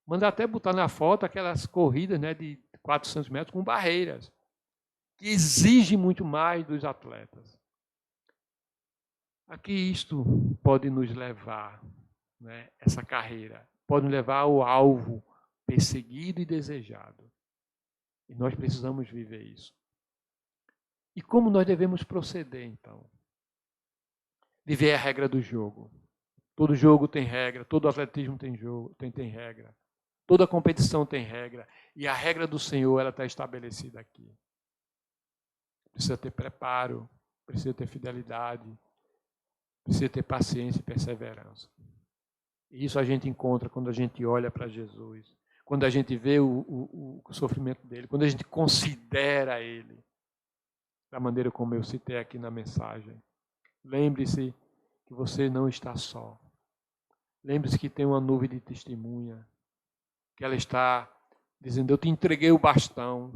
S4: Manda até botar na foto aquelas corridas, né, de 400 metros com barreiras, que exige muito mais dos atletas. Aqui isto pode nos levar, né, essa carreira, pode nos levar ao alvo perseguido e desejado. E nós precisamos viver isso. E como nós devemos proceder, então? Viver a regra do jogo. Todo jogo tem regra, todo atletismo tem jogo, tem regra. Toda competição tem regra. E a regra do Senhor ela está estabelecida aqui. Precisa ter preparo, precisa ter fidelidade, precisa ter paciência e perseverança. E isso a gente encontra quando a gente olha para Jesus, quando a gente vê o sofrimento dele, quando a gente considera ele, da maneira como eu citei aqui na mensagem. Lembre-se que você não está só. Lembre-se que tem uma nuvem de testemunha, que ela está dizendo, eu te entreguei o bastão,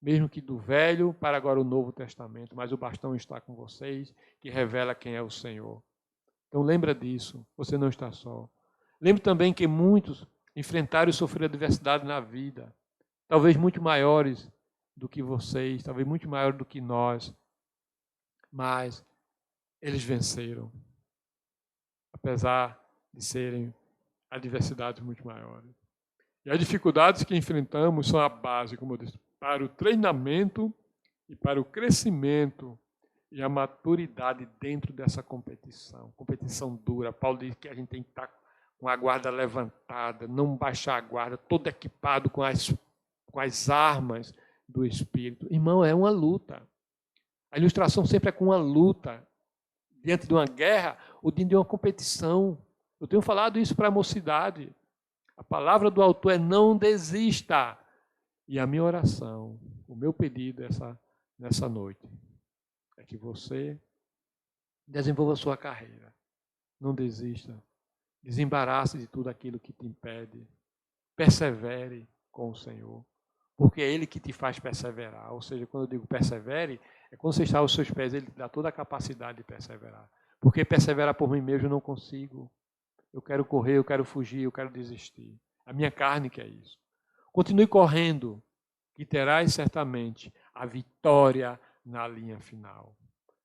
S4: mesmo que do Velho para agora o Novo Testamento, mas o bastão está com vocês, que revela quem é o Senhor. Então lembra disso, você não está só. Lembre também que muitos enfrentaram e sofreram adversidade na vida, talvez muito maiores do que vocês, talvez muito maiores do que nós, mas eles venceram, apesar de serem adversidades muito maiores. E as dificuldades que enfrentamos são a base, como eu disse, para o treinamento e para o crescimento e a maturidade dentro dessa competição. Competição dura. Paulo diz que a gente tem que estar com a guarda levantada, não baixar a guarda, todo equipado com as armas do Espírito. Irmão, é uma luta. A ilustração sempre é com uma luta. Diante de uma guerra ou diante de uma competição. Eu tenho falado isso para a mocidade. A palavra do autor é não desista. E a minha oração, o meu pedido nessa noite, é que você desenvolva a sua carreira. Não desista. Desembarace de tudo aquilo que te impede. Persevere com o Senhor. Porque é Ele que te faz perseverar. Ou seja, quando eu digo persevere, é quando você está aos seus pés, Ele te dá toda a capacidade de perseverar. Porque perseverar por mim mesmo eu não consigo. Eu quero correr, eu quero fugir, eu quero desistir. A minha carne quer isso. Continue correndo, que terás certamente a vitória na linha final.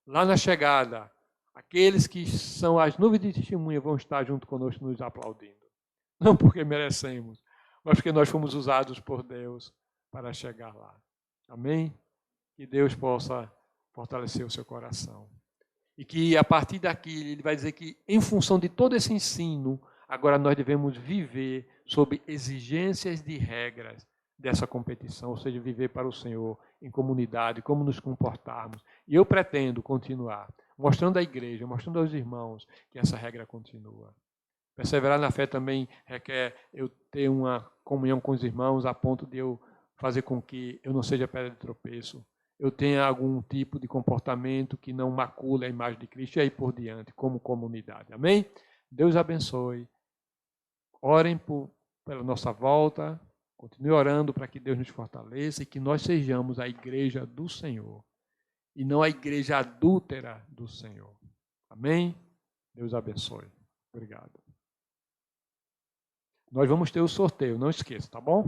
S4: Lá na chegada, aqueles que são as nuvens de testemunha vão estar junto conosco nos aplaudindo. Não porque merecemos, mas porque nós fomos usados por Deus para chegar lá. Amém? Que Deus possa fortalecer o seu coração. E que a partir daqui, ele vai dizer que em função de todo esse ensino, agora nós devemos viver sob exigências de regras dessa competição, ou seja, viver para o Senhor em comunidade, como nos comportarmos. E eu pretendo continuar mostrando à igreja, mostrando aos irmãos que essa regra continua. Perseverar na fé também requer eu ter uma comunhão com os irmãos a ponto de eu fazer com que eu não seja pedra de tropeço, eu tenha algum tipo de comportamento que não macule a imagem de Cristo e aí por diante, como comunidade. Amém? Deus abençoe. Orem pela nossa volta, continue orando para que Deus nos fortaleça e que nós sejamos a igreja do Senhor e não a igreja adúltera do Senhor. Amém? Deus abençoe. Obrigado. Nós vamos ter o sorteio, não esqueça, tá bom?